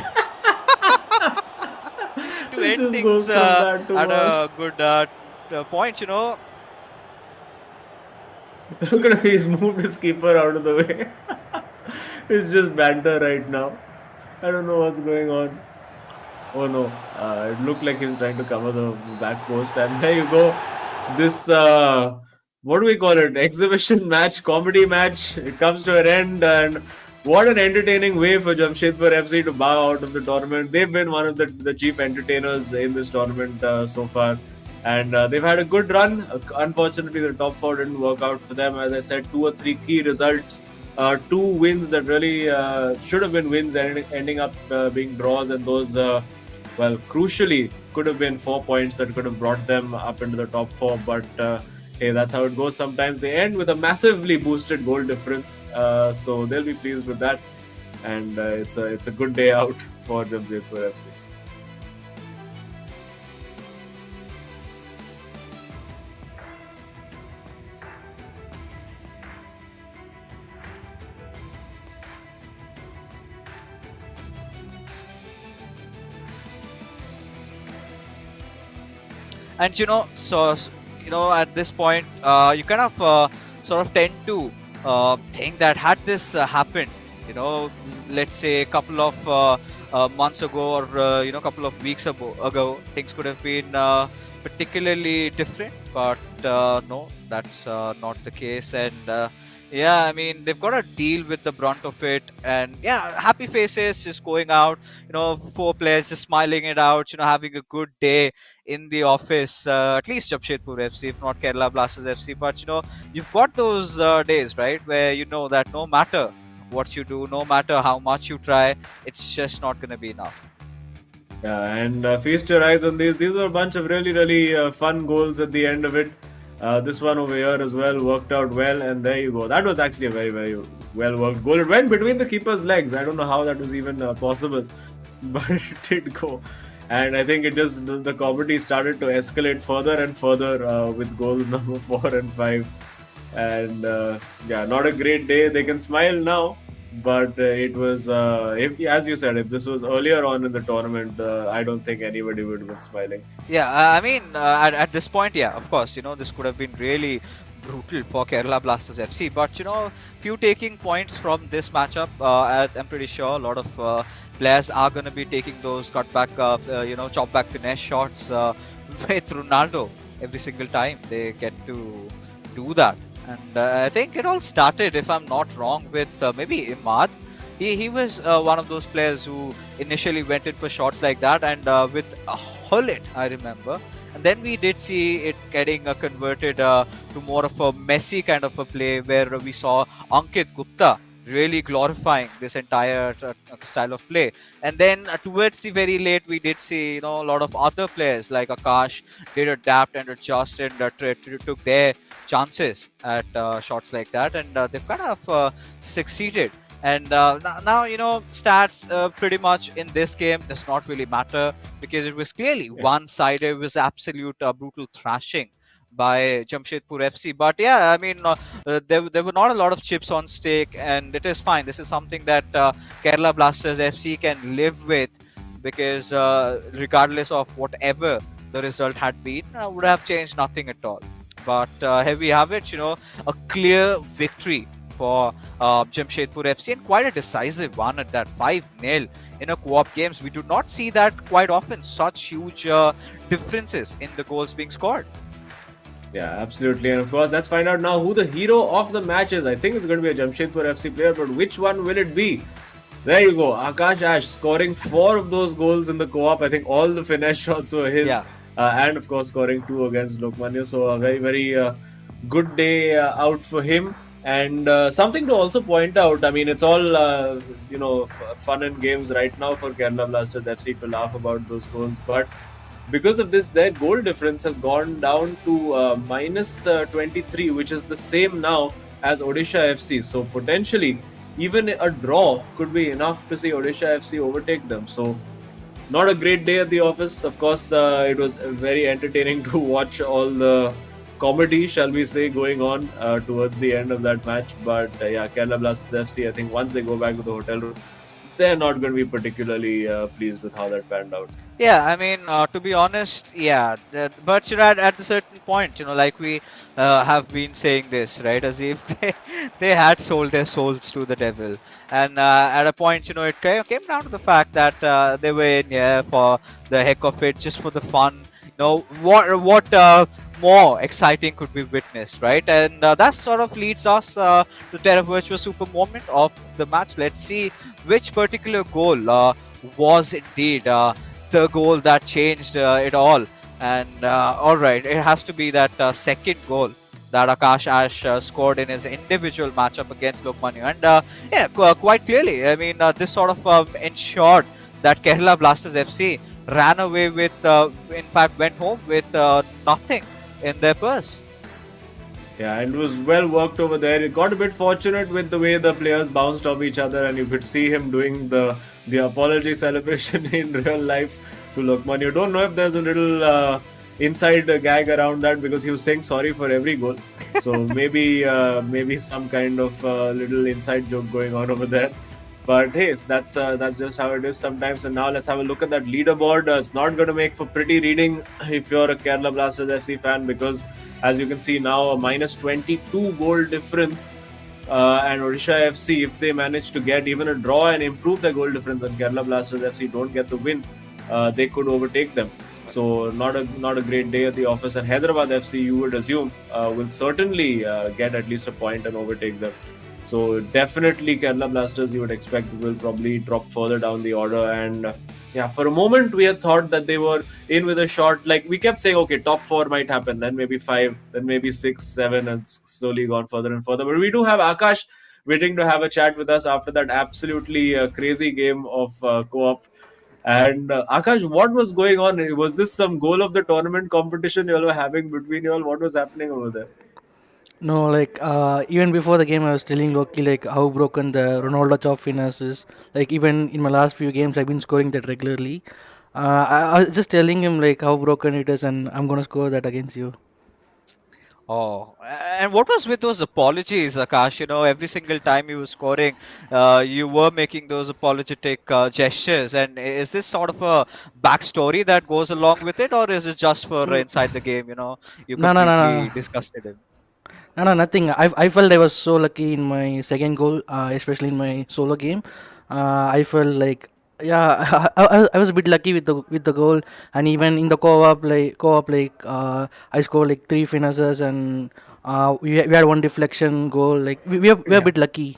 It end just things goes from bad to at a worse. good point, Look at him, he's moved his keeper out of the way. It's just banter right now. I don't know what's going on. Oh no, it looked like he was trying to cover the back post, and there you go. This, what do we call it? Exhibition match, comedy match. It comes to an end, and what an entertaining way for Jamshedpur FC to bow out of the tournament. They've been one of the chief entertainers in this tournament so far. And they've had a good run. Unfortunately, the top four didn't work out for them. As I said, 2 or 3 key results, 2 wins that really should have been wins, ending up being draws, and those, crucially, could have been 4 points that could have brought them up into the top 4. But hey, that's how it goes. Sometimes they end with a massively boosted goal difference, so they'll be pleased with that. And it's a good day out for Jamshedpur FC. and at this point, you kind of sort of tend to think that had this happened, let's say a couple of months ago, or a couple of weeks ago, things could have been particularly different. But no, that's not the case. And Yeah, I mean, they've got to deal with the brunt of it. And yeah, happy faces just going out, four players just smiling it out, having a good day in the office, at least Jamshedpur FC, if not Kerala Blasters FC. But, you've got those days, right, where you know that no matter what you do, no matter how much you try, it's just not going to be enough. Yeah, and feast your eyes on these. These were a bunch of really, really fun goals at the end of it. This one over here as well worked out well, and there you go. That was actually a very, very well worked goal. It went between the keeper's legs. I don't know how that was even possible, but it did go. And I think it just the comedy started to escalate further and further with goals number 4 and 5. And yeah, not a great day. They can smile now, but it was, as you said, if this was earlier on in the tournament, I don't think anybody would have been smiling. Yeah, I mean, at this point, yeah, of course, this could have been really brutal for Kerala Blasters FC. But, few taking points from this matchup, I'm pretty sure a lot of players are going to be taking those cutback, chop back finesse shots with Ronaldo every single time they get to do that. And I think it all started, if I'm not wrong, with maybe Imad. He was one of those players who initially went in for shots like that, and with a Hullet, I remember. And then we did see it getting converted to more of a messy kind of a play where we saw Ankit Gupta really glorifying this entire style of play. And then towards the very late, we did see a lot of other players like Akash did adapt and adjust and took their chances at shots like that, and they've kind of succeeded. And now, stats pretty much in this game does not really matter because it was clearly one-sided. It was absolute brutal thrashing by Jamshedpur FC. But yeah, I mean, there were not a lot of chips on stake, and it is fine. This is something that Kerala Blasters FC can live with because regardless of whatever the result had been, would have changed nothing at all. But here we have it, a clear victory for Jamshedpur FC, and quite a decisive one at that, 5-0 in a co-op games. We do not see that quite often, such huge differences in the goals being scored. Yeah, absolutely. And of course, let's find out now who the hero of the match is. I think it's going to be a Jamshedpur FC player, but which one will it be? There you go. Akash Ash scoring 4 of those goals in the co-op. I think all the finesse shots were his. Yeah. And of course, scoring 2 against Lokmanya. So a very, very good day out for him. And something to also point out, I mean, it's all, fun and games right now for Kerala Blasters FC to laugh about those goals. But because of this, their goal difference has gone down to minus 23, which is the same now as Odisha FC. So potentially, even a draw could be enough to see Odisha FC overtake them. So not a great day at the office. Of course, it was very entertaining to watch all the comedy, shall we say, going on towards the end of that match. But yeah, Kerala Blasters FC, I think once they go back to the hotel room, they're not going to be particularly pleased with how that panned out. Yeah, I mean, to be honest, yeah. But at a certain point, like we have been saying this, right, as if they had sold their souls to the devil, and at a point, it came down to the fact that they were in here for the heck of it, just for the fun. What more exciting could be witnessed, right? And that sort of leads us to Terra Virtua Super moment of the match. Let's see which particular goal was indeed the goal that changed it all. And all right, it has to be that second goal that Akash Ash scored in his individual matchup against Lokmanya. And yeah, quite clearly, I mean, this sort of ensured that Kerala Blasters FC ran away with, in fact, went home with nothing in their purse. Yeah, and it was well worked over there. It got a bit fortunate with the way the players bounced off each other, and you could see him doing the apology celebration in real life to Lokman. You don't know if there's a little inside gag around that because he was saying sorry for every goal. So maybe some kind of little inside joke going on over there. But hey, that's just how it is sometimes. And now let's have a look at that leaderboard. It's not going to make for pretty reading if you're a Kerala Blasters FC fan, because as you can see now, a minus 22 goal difference. And Odisha FC, if they manage to get even a draw and improve their goal difference, and Kerala Blasters FC don't get the win, they could overtake them. So not a great day at the office. And Hyderabad FC, you would assume, will certainly get at least a point and overtake them. So definitely Kerala Blasters, you would expect, will probably drop further down the order. And yeah, for a moment we had thought that they were in with a shot. Like we kept saying, okay, top four might happen, then maybe five, then maybe six, seven, and slowly gone further and further. But we do have Akash waiting to have a chat with us after that absolutely crazy game of co-op. And Akash, what was going on? Was this some goal of the tournament competition you all were having between you all? What was happening over there? No, like even before the game, I was telling Loki like how broken the Ronaldo chop fitness is. Like even in my last few games, I've been scoring that regularly. I was just telling him like how broken it is, and I'm gonna score that against you. Oh, and what was with those apologies, Akash? Every single time you were scoring, you were making those apologetic gestures. And is this sort of a backstory that goes along with it, or is it just for inside the game? You No, no, no, completely no. disgusted him. No, nothing. I felt I was so lucky in my second goal, especially in my solo game. I felt like yeah, I was a bit lucky with the goal, and even in the co-op, I scored like three finishes, and we had one deflection goal. Like we are a Yeah. bit lucky.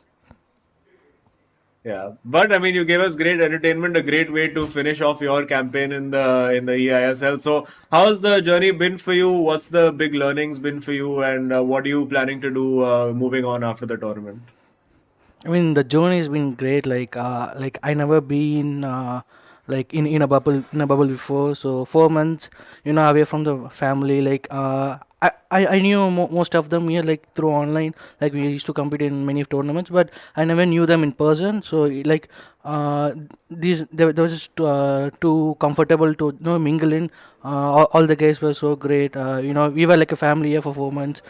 Yeah, but I mean, you gave us great entertainment, a great way to finish off your campaign in the eISL. So, how's the journey been for you? What's the big learnings been for you, and what are you planning to do moving on after the tournament? I mean, the journey has been great. Like I never been like in a bubble before. So 4 months, away from the family. Like I knew most of them here like through online. Like we used to compete in many tournaments, but I never knew them in person. So like these they was just too comfortable to mingle in. All the guys were so great. We were like a family here for 4 months,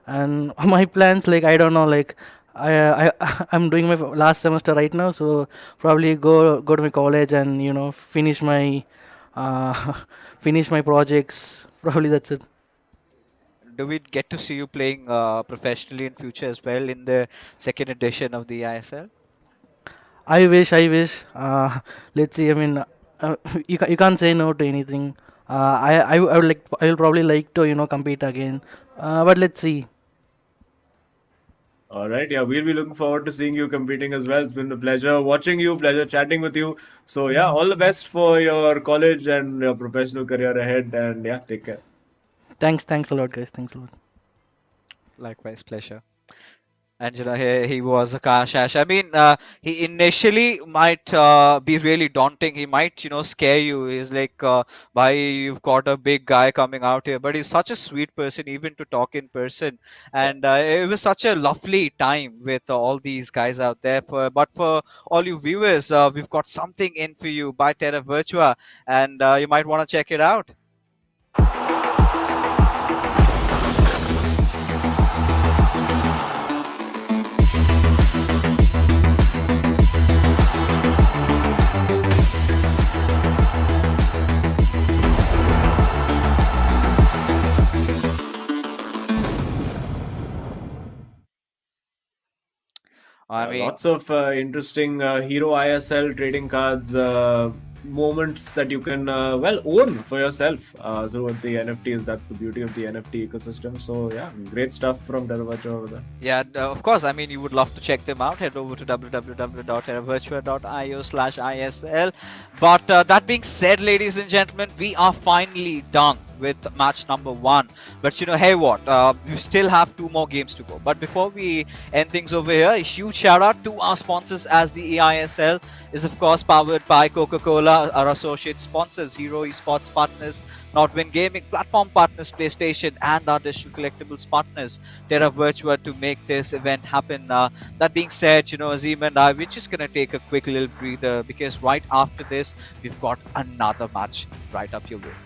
and my plans like I don't know like. I'm doing my last semester right now, so probably go to my college and finish my uh, finish my projects. Probably that's it. Do we get to see you playing professionally in future as well in the second edition of the ISL? I wish. Let's see. I mean, you can't say no to anything. I would like I will probably like to compete again, but let's see. All right, yeah, we'll be looking forward to seeing you competing as well. It's been a pleasure watching you, pleasure chatting with you. So, yeah, all the best for your college and your professional career ahead. And yeah, take care. Thanks a lot, guys. Thanks a lot. Likewise, pleasure. And he was Akash Ash. I mean, he initially might be really daunting. He might, scare you. He's like, "Bhai, you've got a big guy coming out here." But he's such a sweet person, even to talk in person. Yeah. And it was such a lovely time with all these guys out there. But for all you viewers, we've got something in for you by Terra Virtua, and you might want to check it out. I mean, Lots of interesting Hero ISL trading cards moments that you can own for yourself through the NFTs. That's the beauty of the NFT ecosystem. So yeah, great stuff from Delavacha over there. yeah, of course. I mean, you would love to check them out. Head over to www.terravirtua.io/ISL. But that being said, ladies and gentlemen, we are finally done with match number 1. But hey, what? We still have 2 more games to go. But before we end things over here, a huge shout out to our sponsors, as the eISL is of course powered by Coca-Cola, our associate sponsors, Hero Esports partners, Nordwind Gaming, platform partners PlayStation, and our digital collectibles partners Terra Virtua to make this event happen. That being said, Azim and I, we're just gonna take a quick little breather because right after this, we've got another match right up your way.